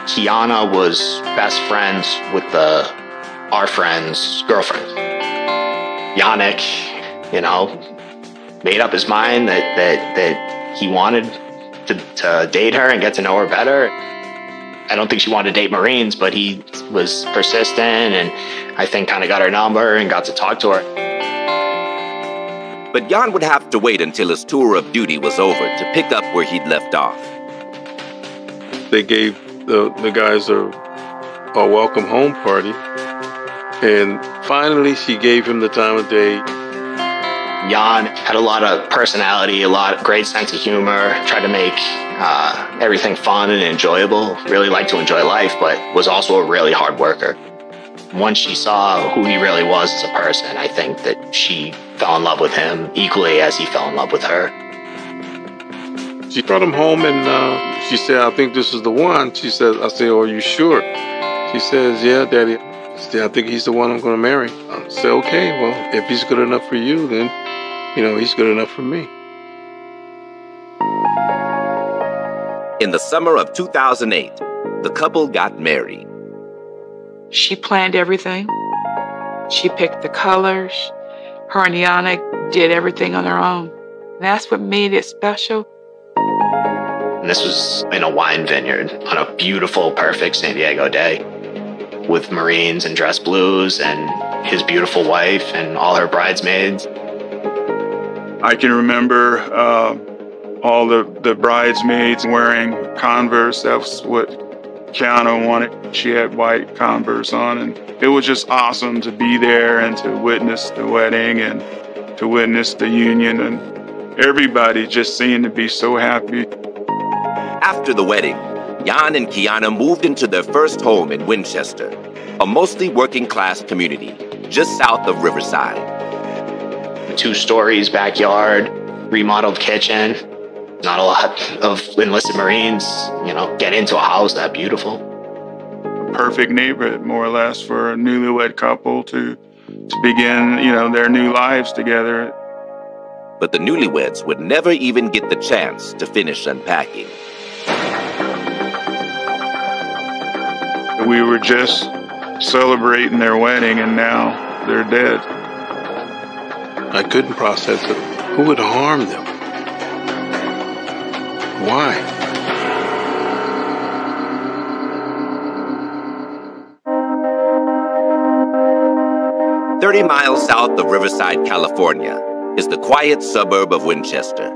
Kiana was best friends with our friend's girlfriend. Yannick, made up his mind that he wanted to date her and get to know her better. I don't think she wanted to date Marines, but he was persistent and I think kind of got her number and got to talk to her. But Jan would have to wait until his tour of duty was over to pick up where he'd left off. They gave the guys a welcome home party, and finally she gave him the time of day. Jan had a lot of personality, a great sense of humor, tried to make everything fun and enjoyable, really liked to enjoy life, but was also a really hard worker. Once she saw who he really was as a person, I think that she fell in love with him equally as he fell in love with her. She brought him home and she said, I think this is the one. I said, are you sure? She says, yeah, Daddy. I think he's the one I'm going to marry. I said, okay, well, if he's good enough for you, then, he's good enough for me. In the summer of 2008, the couple got married. She planned everything. She picked the colors. Her and Yannick did everything on their own. And that's what made it special. And this was in a wine vineyard on a beautiful, perfect San Diego day with Marines and dress blues and his beautiful wife and all her bridesmaids. I can remember all the bridesmaids wearing Converse. That's what Kiana wanted. She had white Converse on, and it was just awesome to be there and to witness the wedding and to witness the union, and everybody just seemed to be so happy. After the wedding, Jan and Kiana moved into their first home in Winchester, a mostly working-class community just south of Riverside. 2 stories, backyard, remodeled kitchen. Not a lot of enlisted Marines, get into a house that beautiful. Perfect neighborhood, more or less, for a newlywed couple to begin, their new lives together. But the newlyweds would never even get the chance to finish unpacking. We were just celebrating their wedding, and now they're dead. I couldn't process it. Who would harm them? Why? "30 miles south of Riverside, California, is the quiet suburb of Winchester.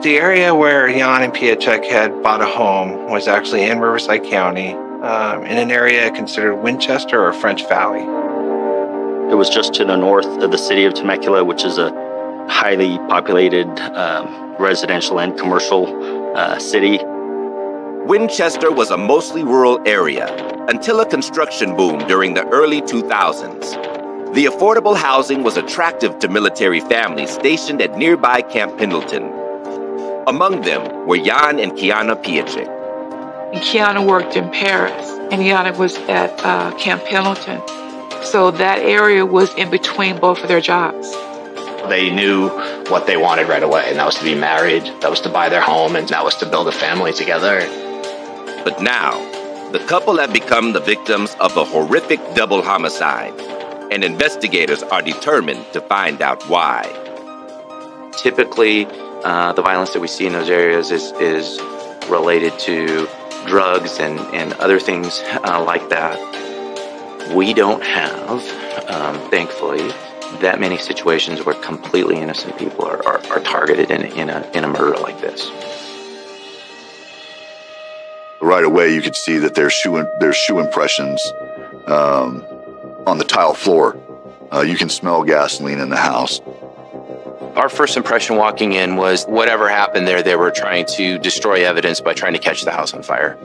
The area where Jan and Piacek had bought a home was actually in Riverside County, in an area considered Winchester or French Valley. It was just to the north of the city of Temecula, which is a highly populated residential and commercial city. Winchester was a mostly rural area until a construction boom during the early 2000s. The affordable housing was attractive to military families stationed at nearby Camp Pendleton. Among them were Jan and Kiana Piacek. Kiana worked in Paris, and Yana was at Camp Pendleton. So that area was in between both of their jobs. They knew what they wanted right away, and that was to be married, that was to buy their home, and that was to build a family together. But now, the couple have become the victims of a horrific double homicide, and investigators are determined to find out why. Typically, the violence that we see in those areas is related to drugs and other things like that. We don't have, thankfully, that many situations where completely innocent people are targeted in a murder like this. Right away, you could see that there's shoe impressions on the tile floor. You can smell gasoline in the house. Our first impression walking in was whatever happened there, they were trying to destroy evidence by trying to catch the house on fire.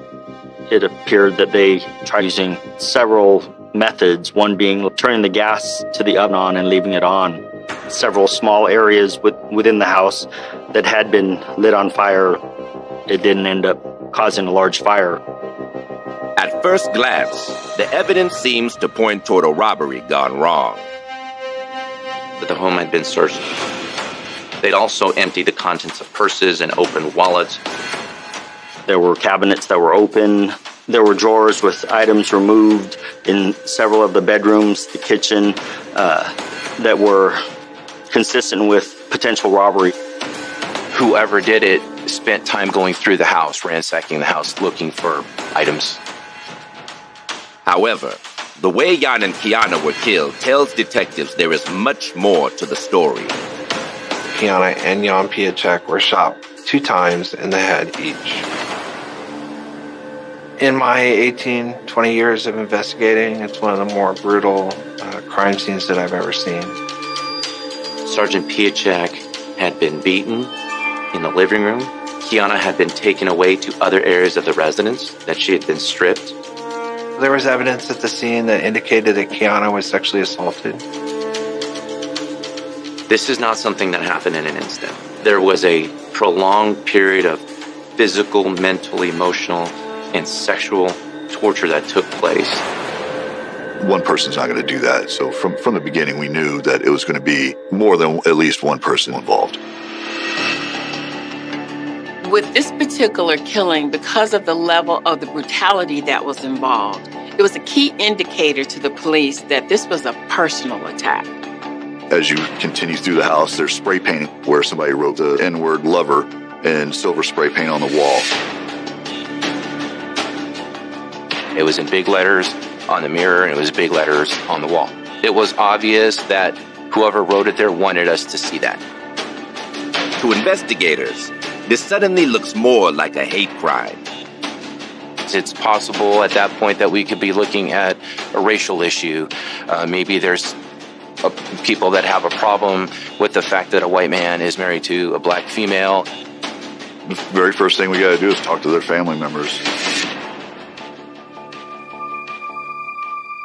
It appeared that they tried using several methods, one being turning the gas to the oven on and leaving it on. Several small areas within the house that had been lit on fire, it didn't end up causing a large fire. At first glance, the evidence seems to point toward a robbery gone wrong. But the home had been searched. They'd also emptied the contents of purses and opened wallets. There were cabinets that were open. There were drawers with items removed in several of the bedrooms, the kitchen, that were consistent with potential robbery. Whoever did it spent time going through the house, ransacking the house, looking for items. However, the way Jan and Kiana were killed tells detectives there is much more to the story. Kiana and Jan Piacek were shot 2 times in the head each. In my 18, 20 years of investigating, it's one of the more brutal crime scenes that I've ever seen. Sergeant Piacek had been beaten in the living room. Kiana had been taken away to other areas of the residence, that she had been stripped. There was evidence at the scene that indicated that Kiana was sexually assaulted. This is not something that happened in an instant. There was a prolonged period of physical, mental, emotional, and sexual torture that took place. One person's not going to do that. So from the beginning, we knew that it was going to be more than at least one person involved. With this particular killing, because of the level of the brutality that was involved, it was a key indicator to the police that this was a personal attack. As you continue through the house, there's spray painting where somebody wrote the N-word lover in silver spray paint on the wall. It was in big letters on the mirror, and it was big letters on the wall. It was obvious that whoever wrote it there wanted us to see that. To investigators, this suddenly looks more like a hate crime. It's possible at that point that we could be looking at a racial issue. Maybe there's people that have a problem with the fact that a white man is married to a black female. The very first thing we got to do is talk to their family members.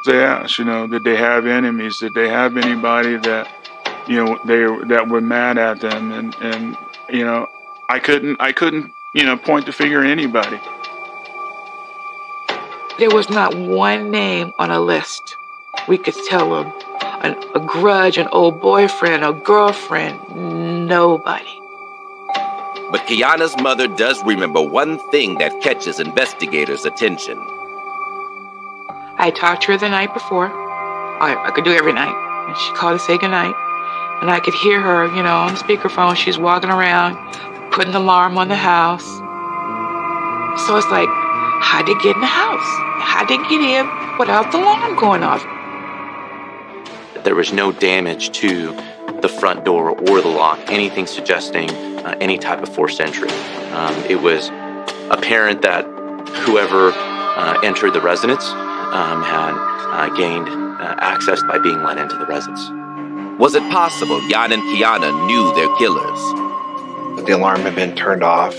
They asked, did they have enemies? Did they have anybody that, that were mad at them? And I couldn't, point the finger at anybody. There was not one name on a list. We could tell them a grudge, an old boyfriend, a girlfriend, nobody. But Kiana's mother does remember one thing that catches investigators' attention. I talked to her the night before. I could do every night. And she called to say goodnight. And I could hear her, on the speakerphone. She's walking around, putting an alarm on the house. So it's like, how'd they get in the house? How'd they get in without the alarm going off? There was no damage to the front door or the lock, anything suggesting any type of forced entry. It was apparent that whoever entered the residence had gained access by being let into the residence. Was it possible Jan and Kiana knew their killers? The alarm had been turned off,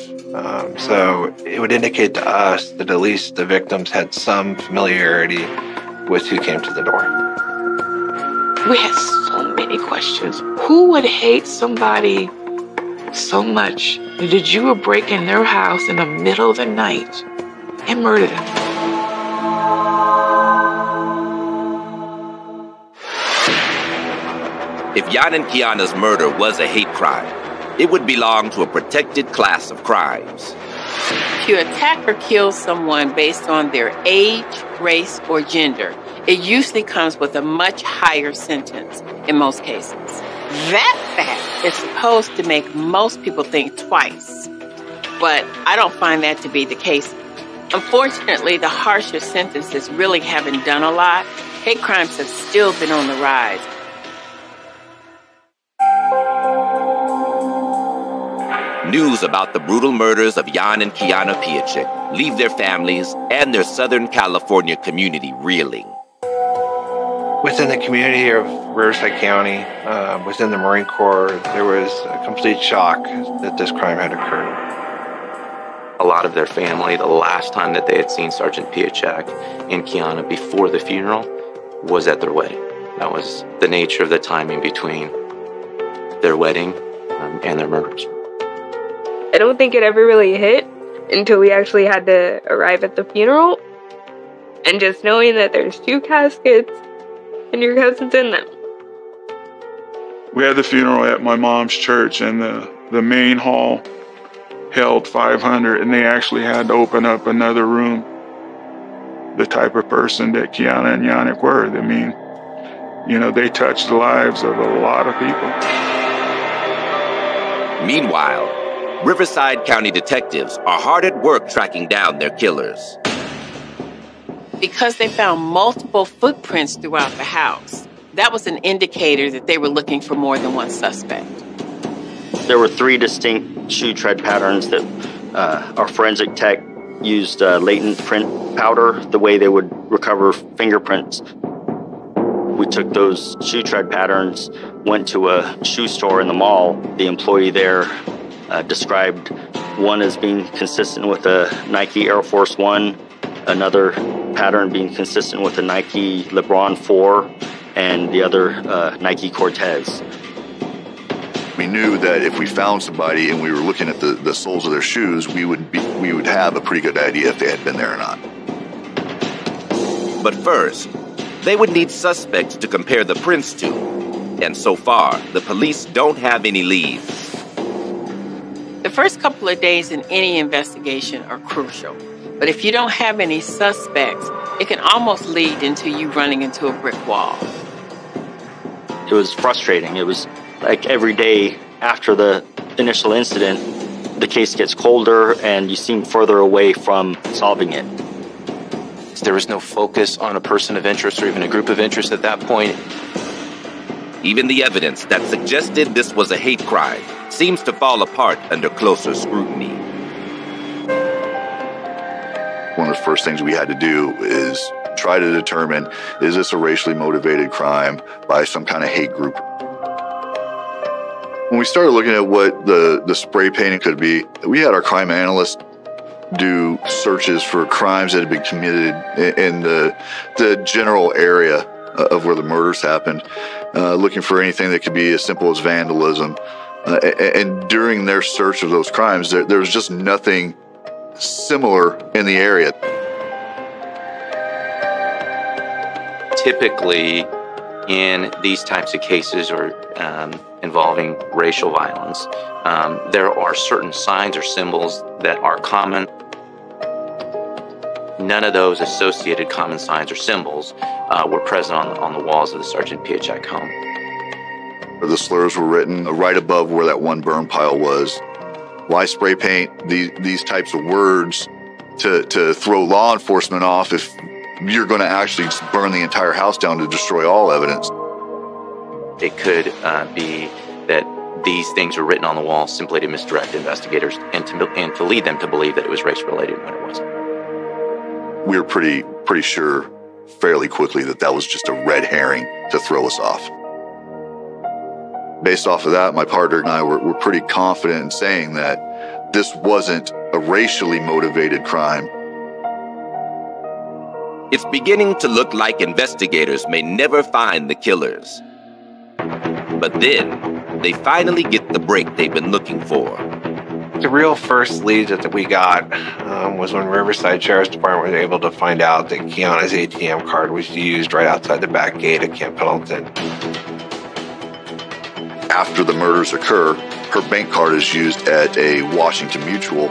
so it would indicate to us that at least the victims had some familiarity with who came to the door. We had so many questions. Who would hate somebody so much that you would break in their house in the middle of the night and murder them? If Jan and Kiana's murder was a hate crime, it would belong to a protected class of crimes. If you attack or kill someone based on their age, race, or gender, it usually comes with a much higher sentence in most cases. That fact is supposed to make most people think twice, but I don't find that to be the case. Unfortunately, the harsher sentences really haven't done a lot. Hate crimes have still been on the rise. News about the brutal murders of Jan and Kiana Piecic leave their families and their Southern California community reeling. Within the community of Riverside County, within the Marine Corps, there was a complete shock that this crime had occurred. A lot of their family, the last time that they had seen Sergeant Piecic and Kiana before the funeral was at their wedding. That was the nature of the timing between their wedding and their murders. I don't think it ever really hit until we actually had to arrive at the funeral. And just knowing that there's 2 caskets and your cousin's in them. We had the funeral at my mom's church, and the main hall held 500, and they actually had to open up another room. The type of person that Kiana and Yannick were. I mean, you know, they touched the lives of a lot of people. Meanwhile, Riverside County detectives are hard at work tracking down their killers. Because they found multiple footprints throughout the house, that was an indicator that they were looking for more than one suspect. There were 3 distinct shoe tread patterns that our forensic tech used latent print powder, the way they would recover fingerprints. We took those shoe tread patterns, went to a shoe store in the mall. The employee there described one as being consistent with a Nike Air Force One, another pattern being consistent with a Nike LeBron 4, and the other Nike Cortez. We knew that if we found somebody and we were looking at the soles of their shoes, we would have a pretty good idea if they had been there or not. But first, they would need suspects to compare the prints to. And so far, the police don't have any leads. The first couple of days in any investigation are crucial. But if you don't have any suspects, it can almost lead into you running into a brick wall. It was frustrating. It was like every day after the initial incident, the case gets colder and you seem further away from solving it. There was no focus on a person of interest or even a group of interest at that point. Even the evidence that suggested this was a hate crime seems to fall apart under closer scrutiny. One of the first things we had to do is try to determine, is this a racially motivated crime by some kind of hate group? When we started looking at what the spray painting could be, we had our crime analysts do searches for crimes that had been committed in the general area of where the murders happened, looking for anything that could be as simple as vandalism. And during their search of those crimes, there was just nothing similar in the area. Typically, in these types of cases or involving racial violence, there are certain signs or symbols that are common. None of those associated common signs or symbols were present on the walls of the Sergeant Piecic home. The slurs were written right above where that one burn pile was. Why spray paint these types of words to throw law enforcement off if you're going to actually burn the entire house down to destroy all evidence? It could be that these things were written on the wall simply to misdirect investigators and to lead them to believe that it was race-related when it wasn't. We were pretty sure fairly quickly that that was just a red herring to throw us off. Based off of that, my partner and I were pretty confident in saying that this wasn't a racially motivated crime. It's beginning to look like investigators may never find the killers. But then, they finally get the break they've been looking for. The real first lead that we got was when Riverside Sheriff's Department was able to find out that Kiana's ATM card was used right outside the back gate at Camp Pendleton. After the murders occur, her bank card is used at a Washington Mutual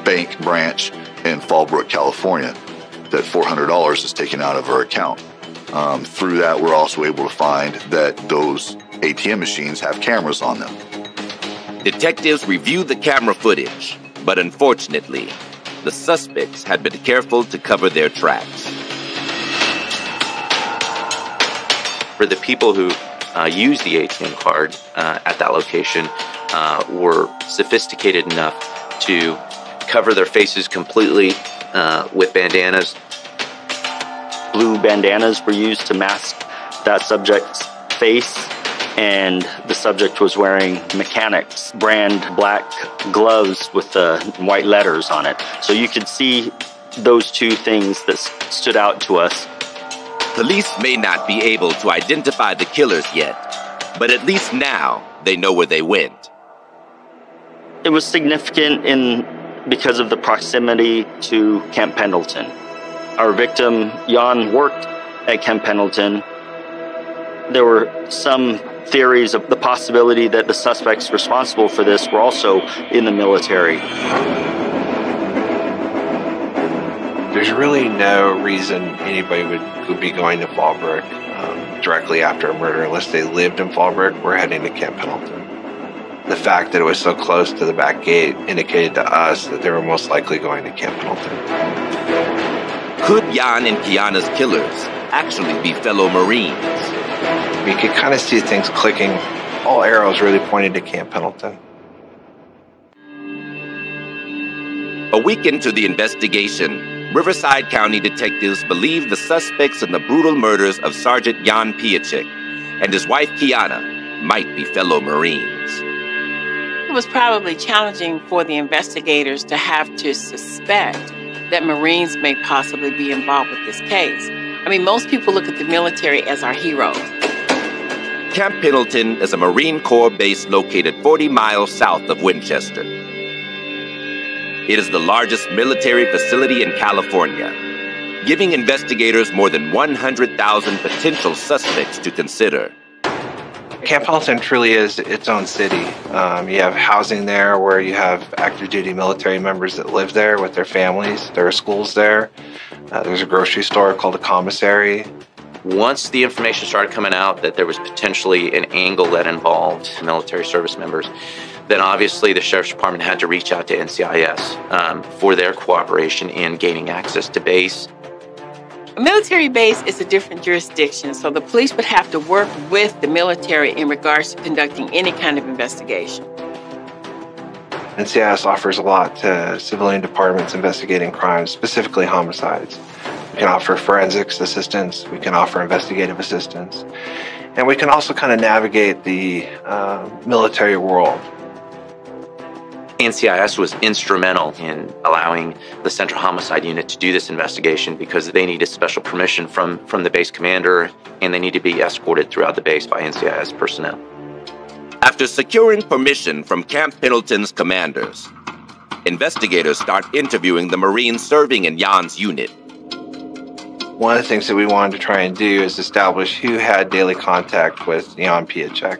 bank branch in Fallbrook, California. That $400 is taken out of her account. Through that, we're also able to find that those ATM machines have cameras on them. Detectives reviewed the camera footage, but unfortunately, the suspects had been careful to cover their tracks. For the people who used the ATM card at that location were sophisticated enough to cover their faces completely with bandanas. Blue bandanas were used to mask that subject's face, and the subject was wearing Mechanics brand black gloves with white letters on it. So you could see those two things that stood out to us. Police may not be able to identify the killers yet, but at least now they know where they went. It was significant because of the proximity to Camp Pendleton. Our victim, Jan, worked at Camp Pendleton. There were some theories of the possibility that the suspects responsible for this were also in the military. There's really no reason anybody would be going to Fallbrook directly after a murder unless they lived in Fallbrook. We're heading to Camp Pendleton. The fact that it was so close to the back gate indicated to us that they were most likely going to Camp Pendleton. Could Jan and Kiana's killers actually be fellow Marines? We could kind of see things clicking. All arrows really pointed to Camp Pendleton. A week into the investigation, Riverside County detectives believe the suspects in the brutal murders of Sergeant Jan Piacek and his wife Kiana might be fellow Marines. It was probably challenging for the investigators to have to suspect that Marines may possibly be involved with this case. I mean, most people look at the military as our heroes. Camp Pendleton is a Marine Corps base located 40 miles south of Winchester. It is the largest military facility in California, giving investigators more than 100,000 potential suspects to consider. Camp Pendleton truly is its own city. You have housing there where you have active duty military members that live there with their families. There are schools there. There's a grocery store called a commissary. Once the information started coming out that there was potentially an angle that involved military service members, then obviously the Sheriff's Department had to reach out to NCIS for their cooperation in gaining access to base. A military base is a different jurisdiction, so the police would have to work with the military in regards to conducting any kind of investigation. NCIS offers a lot to civilian departments investigating crimes, specifically homicides. We can offer forensics assistance, we can offer investigative assistance, and we can also kind of navigate the military world. NCIS was instrumental in allowing the Central Homicide Unit to do this investigation because they needed special permission from the base commander, and they need to be escorted throughout the base by NCIS personnel. After securing permission from Camp Pendleton's commanders, investigators start interviewing the Marines serving in Jan's unit. One of the things that we wanted to try and do is establish who had daily contact with Jan Piacek.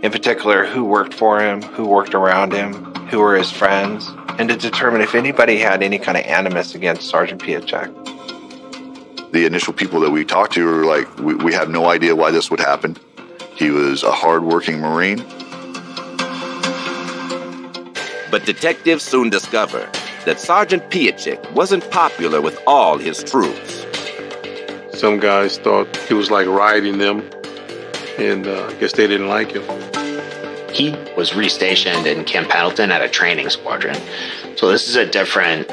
In particular, who worked for him, who worked around him, who were his friends, and to determine if anybody had any kind of animus against Sergeant Piacek. The initial people that we talked to were like, we have no idea why this would happen. He was a hard-working Marine. But detectives soon discover that Sergeant Piacek wasn't popular with all his troops. Some guys thought he was like riding them, and I guess they didn't like him. He was restationed in Camp Pendleton at a training squadron. So this is a different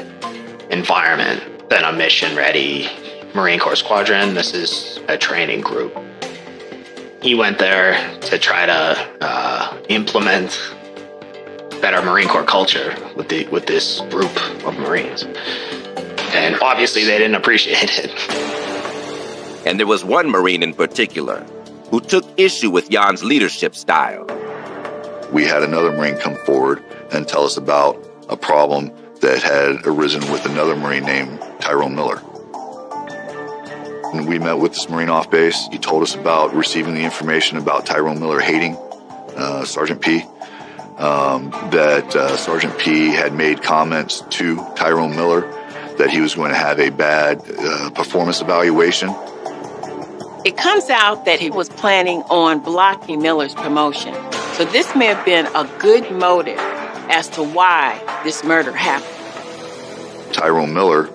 environment than a mission-ready Marine Corps squadron. This is a training group. He went there to try to implement better Marine Corps culture with this group of Marines. And obviously they didn't appreciate it. And there was one Marine in particular who took issue with Jan's leadership style. We had another Marine come forward and tell us about a problem that had arisen with another Marine named Tyrone Miller. When we met with this Marine off base, he told us about receiving the information about Tyrone Miller hating Sergeant P. That Sergeant P had made comments to Tyrone Miller that he was going to have a bad performance evaluation. It comes out that he was planning on blocking Miller's promotion. So this may have been a good motive as to why this murder happened. Tyrone Miller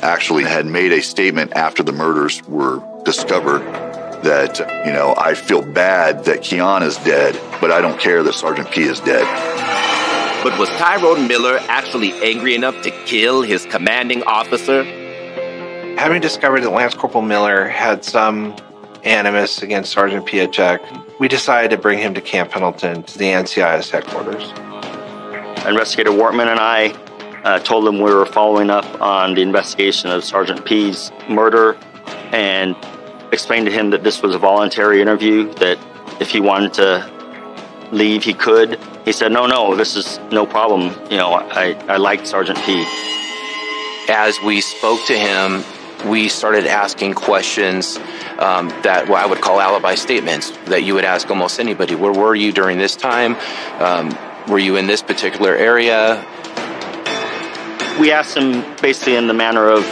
actually had made a statement after the murders were discovered that, I feel bad that Kiana's dead, but I don't care that Sergeant P is dead. But was Tyrone Miller actually angry enough to kill his commanding officer? Having discovered that Lance Corporal Miller had some animus against Sergeant Piaczek, we decided to bring him to Camp Pendleton to the NCIS headquarters. Investigator Wortman and I told him we were following up on the investigation of Sergeant P's murder and explained to him that this was a voluntary interview, that if he wanted to leave, he could. He said, no, this is no problem. I liked Sergeant P. As we spoke to him, we started asking questions that I would call alibi statements that you would ask almost anybody. Where were you during this time? Were you in this particular area? We asked him basically in the manner of,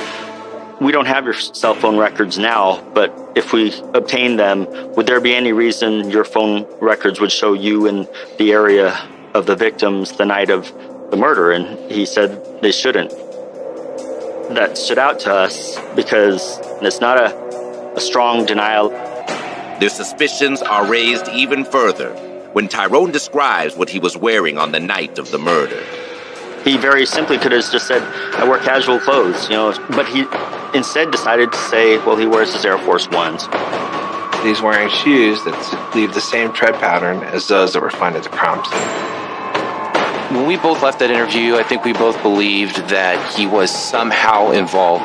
we don't have your cell phone records now, but if we obtained them, would there be any reason your phone records would show you in the area of the victims the night of the murder? And he said they shouldn't. That stood out to us because it's not a strong denial. Their suspicions are raised even further when Tyrone describes what he was wearing on the night of the murder. He very simply could have just said, I wear casual clothes, but he instead decided to say, well, he wears his Air Force Ones. He's wearing shoes that leave the same tread pattern as those that were found at the crime scene. When we both left that interview, I think we both believed that he was somehow involved.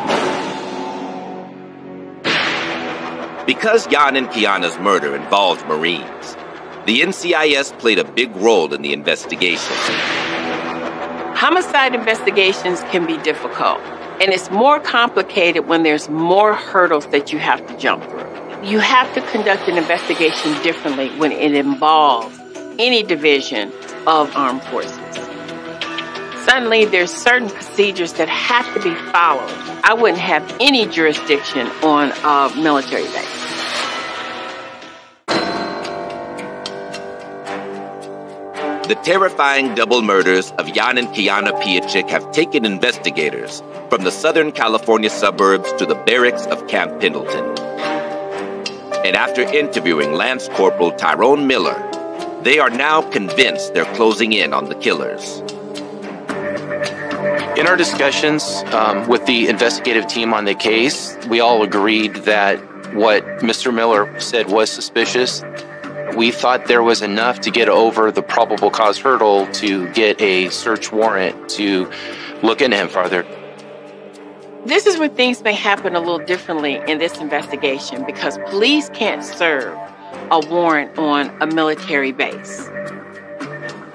Because Jan and Kiana's murder involved Marines, the NCIS played a big role in the investigation. Homicide investigations can be difficult, and it's more complicated when there's more hurdles that you have to jump through. You have to conduct an investigation differently when it involves any division of armed forces. Suddenly, there's certain procedures that have to be followed. I wouldn't have any jurisdiction on a military base. The terrifying double murders of Jan and Kiana Piaczek have taken investigators from the Southern California suburbs to the barracks of Camp Pendleton. And after interviewing Lance Corporal Tyrone Miller, they are now convinced they're closing in on the killers. In our discussions with the investigative team on the case, we all agreed that what Mr. Miller said was suspicious. We thought there was enough to get over the probable cause hurdle to get a search warrant to look into him further. This is where things may happen a little differently in this investigation because police can't serve a warrant on a military base.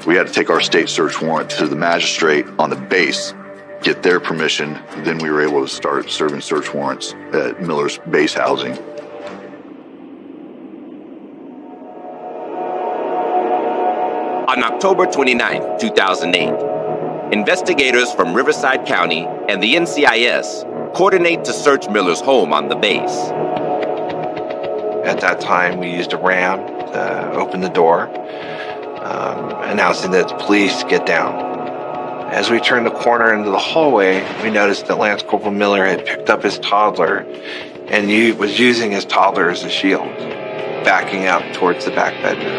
We had to take our state search warrant to the magistrate on the base, get their permission, then we were able to start serving search warrants at Miller's base housing. On October 29, 2008, investigators from Riverside County and the NCIS coordinate to search Miller's home on the base. At that time, we used a ram to open the door, announcing that the police get down. As we turned the corner into the hallway, we noticed that Lance Corporal Miller had picked up his toddler and he was using his toddler as a shield. backing out towards the back bedroom.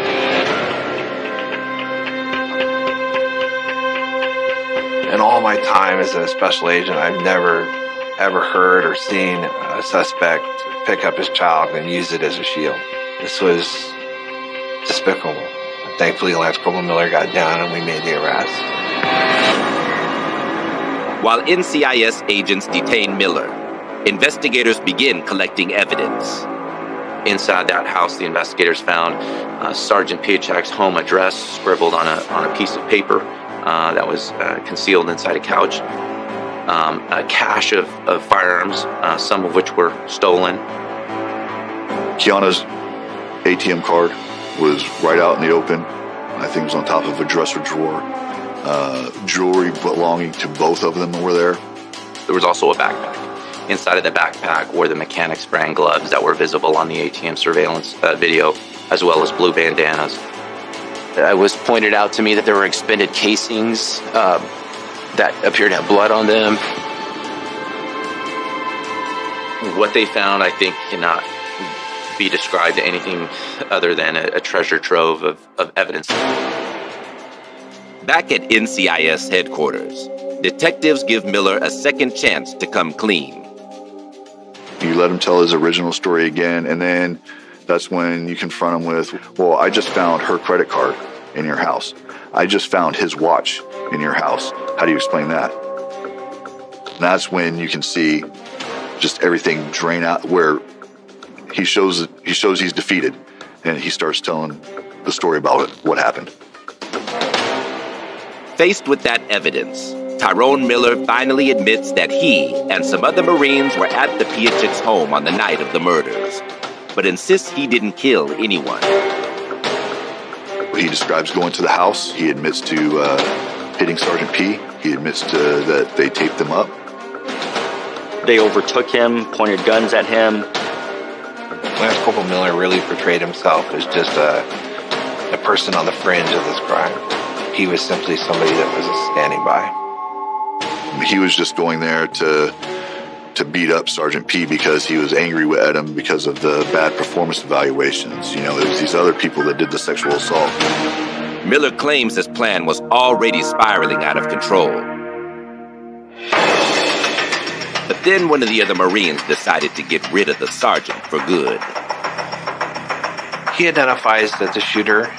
In all my time as a special agent, I've never ever heard or seen a suspect pick up his child and use it as a shield. This was despicable. Thankfully, Lance Corporal Miller got down and we made the arrest. While NCIS agents detain Miller, investigators begin collecting evidence. Inside that house, the investigators found Sergeant Piaczak's home address scribbled on a piece of paper that was concealed inside a couch. A cache of firearms, some of which were stolen. Kiana's ATM card was right out in the open. I think it was on top of a dresser drawer. Jewelry belonging to both of them were there. There was also a backpack. Inside of the backpack were the mechanic's brand gloves that were visible on the ATM surveillance video, as well as blue bandanas. It was pointed out to me that there were expended casings that appeared to have blood on them. What they found, I think, cannot be described to anything other than a treasure trove of evidence. Back at NCIS headquarters, detectives give Miller a second chance to come clean. You let him tell his original story again, and then that's when you confront him with, well, I just found her credit card in your house. I just found his watch in your house. How do you explain that? And that's when you can see just everything drain out, where he shows he's defeated, and he starts telling the story about what happened. Faced with that evidence, Tyrone Miller finally admits that he and some other Marines were at the Piaczak's home on the night of the murders, but insists he didn't kill anyone. He describes going to the house. He admits to hitting Sergeant P. He admits that they taped them up. They overtook him, pointed guns at him. Lance Corporal Miller really portrayed himself as just a person on the fringe of this crime. He was simply somebody that was standing by. He was just going there to beat up Sergeant P because he was angry at him because of the bad performance evaluations. You know, it was these other people that did the sexual assault. Miller claims his plan was already spiraling out of control. But then one of the other Marines decided to get rid of the sergeant for good. He identifies that the shooter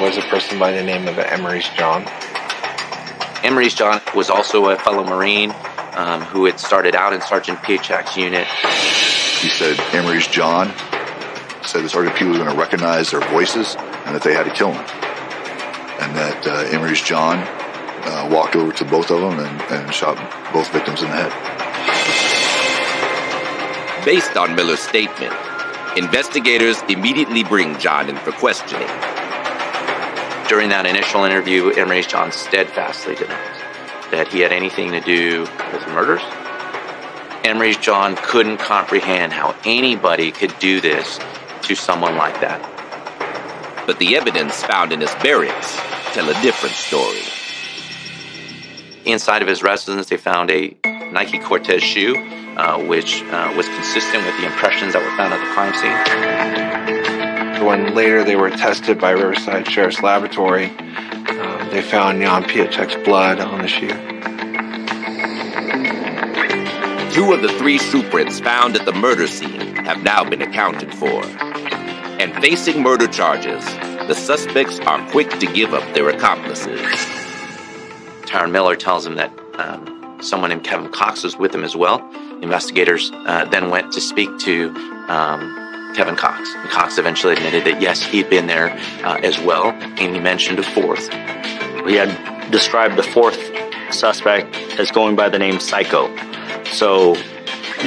was a person by the name of Emery's John. Emery's John was also a fellow Marine who had started out in Sergeant Piaczak's unit. He said Emery's John said that Sergeant P was going to recognize their voices and that they had to kill him. And that Emery's John walked over to both of them and shot both victims in the head. Based on Miller's statement, investigators immediately bring John in for questioning. During that initial interview, Emery's John steadfastly denies that he had anything to do with the murders. Emery's John couldn't comprehend how anybody could do this to someone like that. But the evidence found in his barracks tell a different story. Inside of his residence, they found a Nike Cortez shoe, which was consistent with the impressions that were found at the crime scene. When later they were tested by Riverside Sheriff's Laboratory, they found Jan Piaczak's blood on the shoe. 2 of the 3 shoe prints found at the murder scene have now been accounted for. And facing murder charges, the suspects are quick to give up their accomplices. Tyrone Miller tells him that someone named Kevin Cox was with him as well. Investigators then went to speak to Kevin Cox. And Cox eventually admitted that, yes, he'd been there as well, and he mentioned a 4th. We had described the 4th suspect as going by the name Psycho. So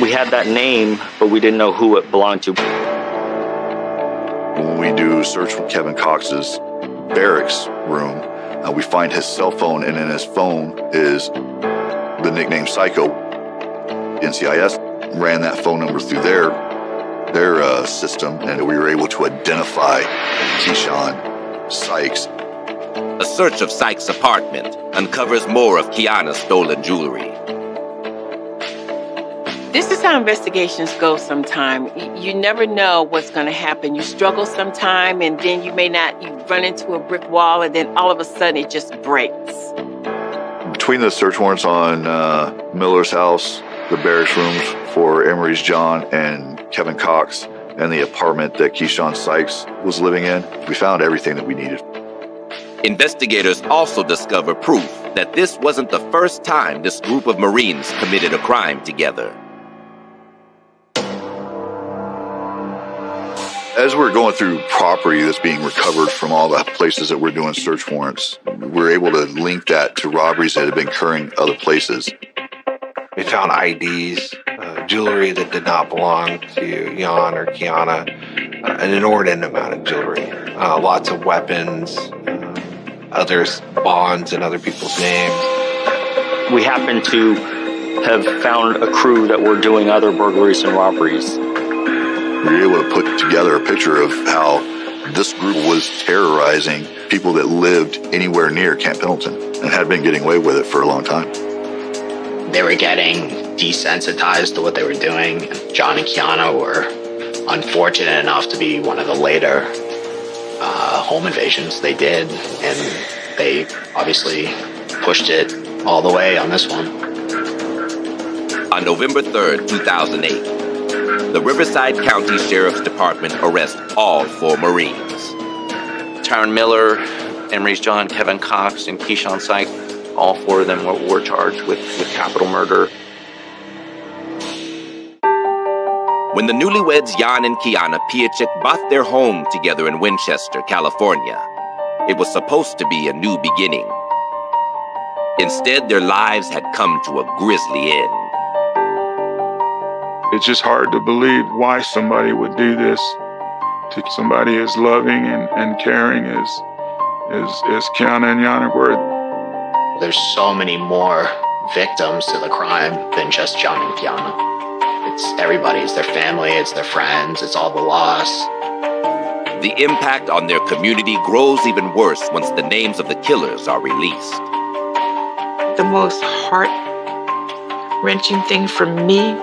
we had that name, but we didn't know who it belonged to. When we do a search for Kevin Cox's barracks room, we find his cell phone, and in his phone is the nickname Psycho. NCIS ran that phone number through their system, and we were able to identify Keyshawn Sykes. A search of Sykes' apartment uncovers more of Kiana's stolen jewelry. This is how investigations go sometime. You never know what's going to happen. You struggle sometime, and then you run into a brick wall, and then all of a sudden it just breaks. Between the search warrants on Miller's house, the barracks rooms for Emery's John and Kevin Cox, and the apartment that Keyshawn Sykes was living in, we found everything that we needed. Investigators also discover proof that this wasn't the first time this group of Marines committed a crime together. As we're going through property that's being recovered from all the places that we're doing search warrants, we're able to link that to robberies that have been occurring other places. We found IDs, jewelry that did not belong to Jan or Kiana, an inordinate amount of jewelry, lots of weapons, others bonds in other people's names. We happen to have found a crew that were doing other burglaries and robberies. We were able to put together a picture of how this group was terrorizing people that lived anywhere near Camp Pendleton and had been getting away with it for a long time. They were getting desensitized to what they were doing. John and Kiana were unfortunate enough to be one of the later home invasions they did, and they obviously pushed it all the way on this one. On November 3rd, 2008, the Riverside County Sheriff's Department arrests all 4 Marines. Tyron Miller, Emery's John, Kevin Cox, and Keyshawn Sykes, all 4 of them were charged with capital murder. When the newlyweds Jan and Kiana Piechik bought their home together in Winchester, California, it was supposed to be a new beginning. Instead, their lives had come to a grisly end. It's just hard to believe why somebody would do this to somebody as loving and caring as Kiana and Yana were. There's so many more victims to the crime than just John and Kiana. It's everybody, it's their family, it's their friends, it's all the loss. The impact on their community grows even worse once the names of the killers are released. The most heart-wrenching thing for me,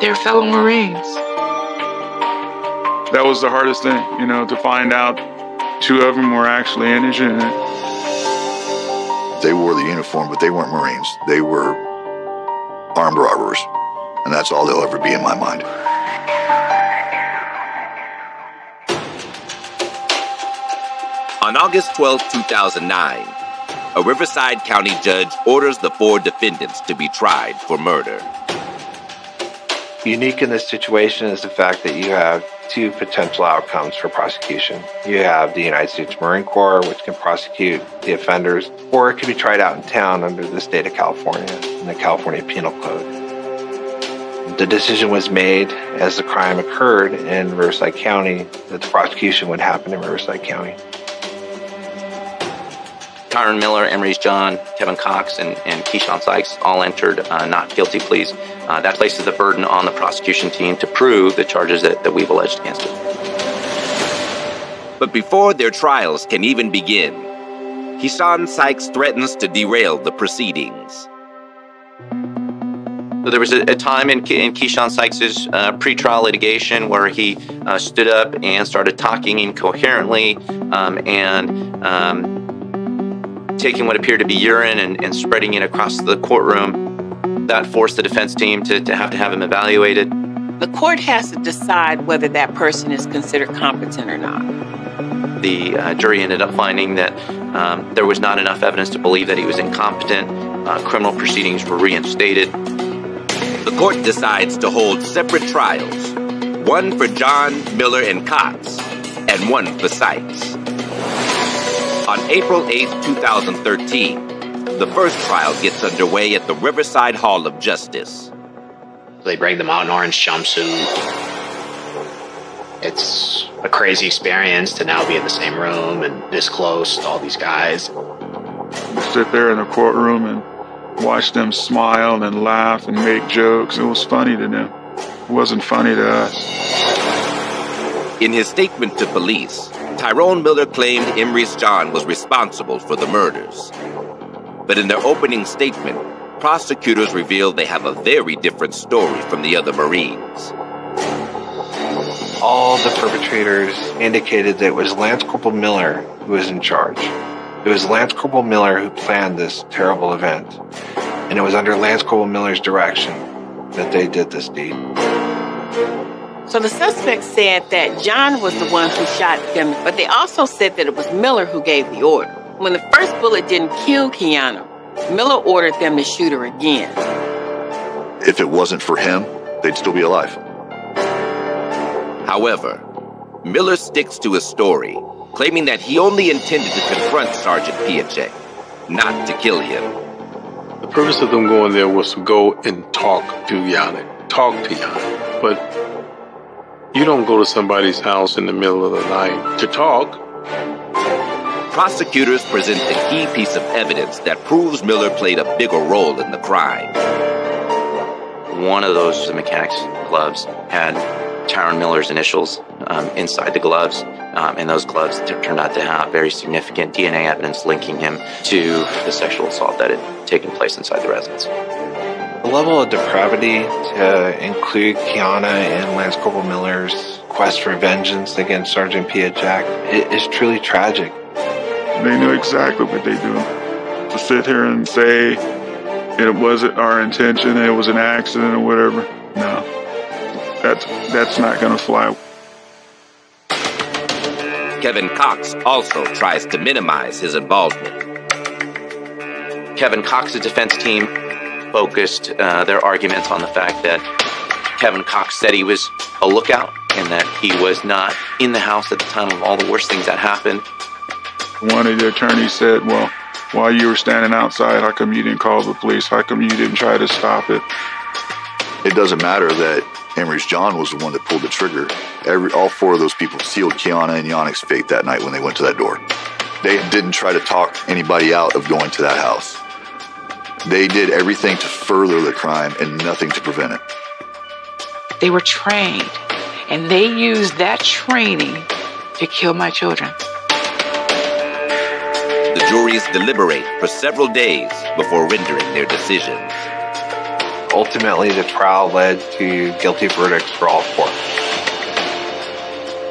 their fellow Marines. That was the hardest thing, to find out 2 of them were actually innocent. They wore the uniform, but they weren't Marines. They were armed robbers, and that's all they'll ever be in my mind. On August 12, 2009, a Riverside County judge orders the 4 defendants to be tried for murder. Unique in this situation is the fact that you have 2 potential outcomes for prosecution. You have the United States Marine Corps, which can prosecute the offenders, or it can be tried out in town under the state of California and the California Penal Code. The decision was made as the crime occurred in Riverside County that the prosecution would happen in Riverside County. Tyron Miller, Emery's John, Kevin Cox, and Keyshawn Sykes all entered not guilty pleas. That places the burden on the prosecution team to prove the charges that we've alleged against it. But before their trials can even begin, Keyshawn Sykes threatens to derail the proceedings. So there was a time in Keyshawn Sykes' pretrial litigation where he stood up and started talking incoherently and taking what appeared to be urine and spreading it across the courtroom. That forced the defense team to have him evaluated. The court has to decide whether that person is considered competent or not. The jury ended up finding that there was not enough evidence to believe that he was incompetent. Criminal proceedings were reinstated. The court decides to hold separate trials, one for John, Miller, and Cox, and one for Sykes. On April 8, 2013, the first trial gets underway at the Riverside Hall of Justice. They bring them out in orange jumpsuit. It's a crazy experience to now be in the same room and this close to all these guys. Sit there in the courtroom and watch them smile and laugh and make jokes. It was funny to them. It wasn't funny to us. In his statement to police, Tyrone Miller claimed Emery's John was responsible for the murders. But in their opening statement, prosecutors reveal they have a very different story from the other Marines. All the perpetrators indicated that it was Lance Corporal Miller who was in charge. It was Lance Corporal Miller who planned this terrible event. And it was under Lance Corporal Miller's direction that they did this deed. So the suspect said that John was the one who shot them, but they also said that it was Miller who gave the order. When the first bullet didn't kill Kiana, Miller ordered them to shoot her again. If it wasn't for him, they'd still be alive. However, Miller sticks to his story, claiming that he only intended to confront Sergeant Piaget, not to kill him. The purpose of them going there was to go and talk to Yannick, But you don't go to somebody's house in the middle of the night to talk. Prosecutors present a key piece of evidence that proves Miller played a bigger role in the crime. One of those mechanics gloves had Tyrone Miller's initials inside the gloves, and those gloves turned out to have very significant DNA evidence linking him to the sexual assault that had taken place inside the residence. The level of depravity to include Kiana and Lance Corporal Miller's quest for vengeance against Sergeant Piaget is truly tragic. They knew exactly what they do. To sit here and say it wasn't our intention, it was an accident or whatever, no. That's not going to fly. Kevin Cox also tries to minimize his involvement. Kevin Cox's defense team focused their arguments on the fact that Kevin Cox said he was a lookout and that he was not in the house at the time of all the worst things that happened. One of the attorneys said, well, while you were standing outside, how come you didn't call the police? How come you didn't try to stop it? It doesn't matter that Emery's John was the one that pulled the trigger. All four of those people sealed Kiana and Yannick's fate that night when they went to that door. They didn't try to talk anybody out of going to that house. They did everything to further the crime and nothing to prevent it. They were trained, and they used that training to kill my children. The juries deliberate for several days before rendering their decisions. Ultimately, the trial led to guilty verdicts for all four.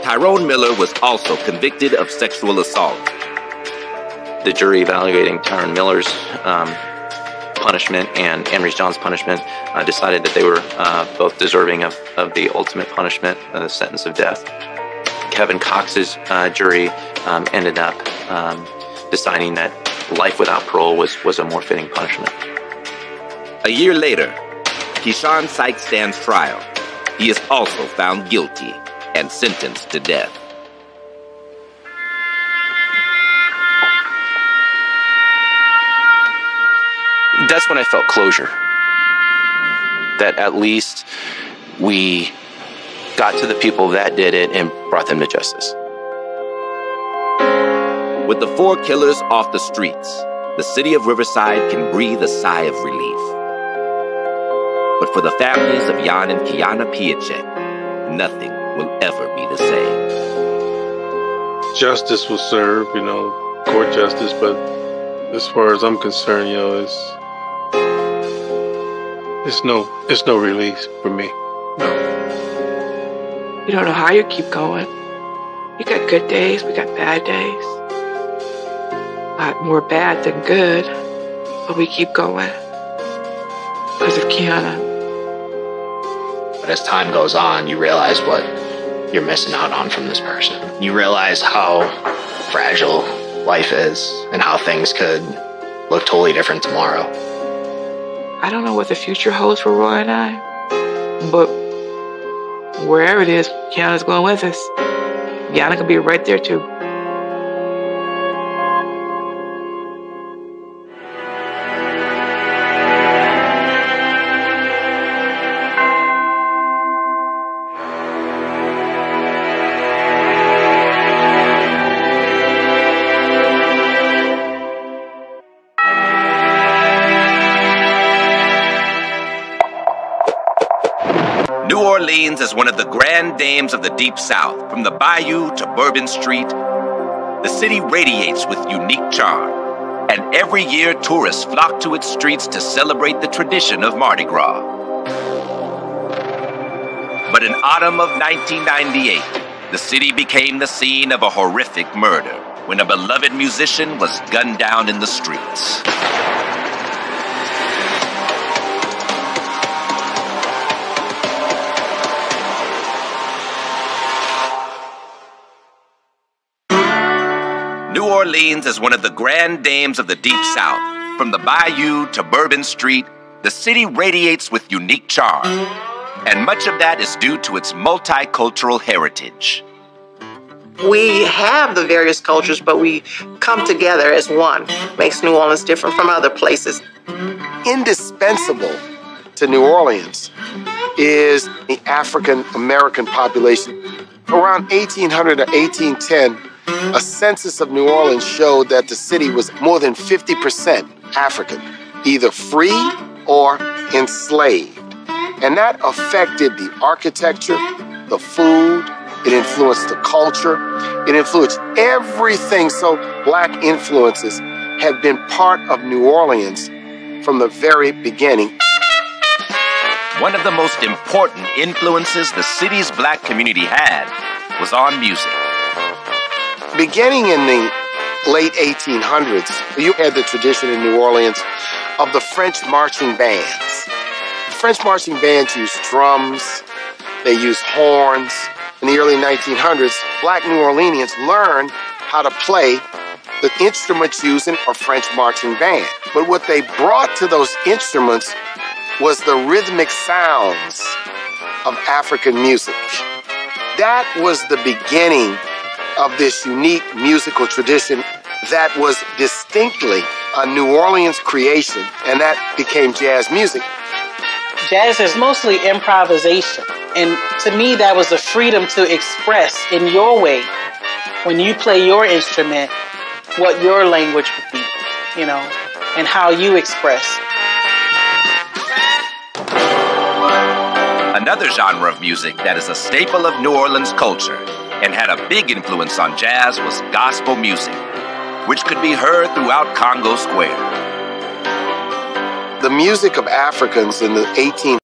Tyrone Miller was also convicted of sexual assault. The jury evaluating Tyrone Miller's punishment and Emery John's punishment decided that they were both deserving of the ultimate punishment, the sentence of death. Kevin Cox's jury ended up deciding that life without parole was a more fitting punishment. A year later, Keyshawn Sykes stands trial. He is also found guilty and sentenced to death. That's when I felt closure. That at least we got to the people that did it and brought them to justice. With the four killers off the streets, the city of Riverside can breathe a sigh of relief. But for the families of Jan and Kiana Piaget, nothing will ever be the same. Justice was served, court justice, but as far as I'm concerned, it's no release for me. No. You don't know how you keep going. We got good days, we got bad days. A lot more bad than good, but we keep going because of Kiana. But as time goes on, you realize what you're missing out on from this person. You realize how fragile life is and how things could look totally different tomorrow. I don't know what the future holds for Roy and I, but wherever it is, Kiana's going with us. Yana can be right there too. New Orleans is one of the grand dames of the Deep South. From the bayou to Bourbon Street, the city radiates with unique charm. And every year, tourists flock to its streets to celebrate the tradition of Mardi Gras. But in autumn of 1998, the city became the scene of a horrific murder when a beloved musician was gunned down in the streets. New Orleans is one of the grand dames of the Deep South. From the Bayou to Bourbon Street, the city radiates with unique charm. And much of that is due to its multicultural heritage. We have the various cultures, but we come together as one. Makes New Orleans different from other places. Indispensable to New Orleans is the African American population. Around 1800 or 1810, a census of New Orleans showed that the city was more than 50% African, either free or enslaved. And that affected the architecture, the food, it influenced the culture, it influenced everything. So Black influences have been part of New Orleans from the very beginning. One of the most important influences the city's Black community had was on music. Beginning in the late 1800s, you had the tradition in New Orleans of the French marching bands. The French marching bands used drums, they used horns. In the early 1900s, Black New Orleanians learned how to play the instruments used in a French marching band. But what they brought to those instruments was the rhythmic sounds of African music. That was the beginning of this unique musical tradition that was distinctly a New Orleans creation, and that became jazz music. Jazz is mostly improvisation, and to me that was the freedom to express in your way, when you play your instrument, what your language would be, you know, and how you express. Another genre of music that is a staple of New Orleans culture and had a big influence on jazz was gospel music, which could be heard throughout Congo Square. The music of Africans in the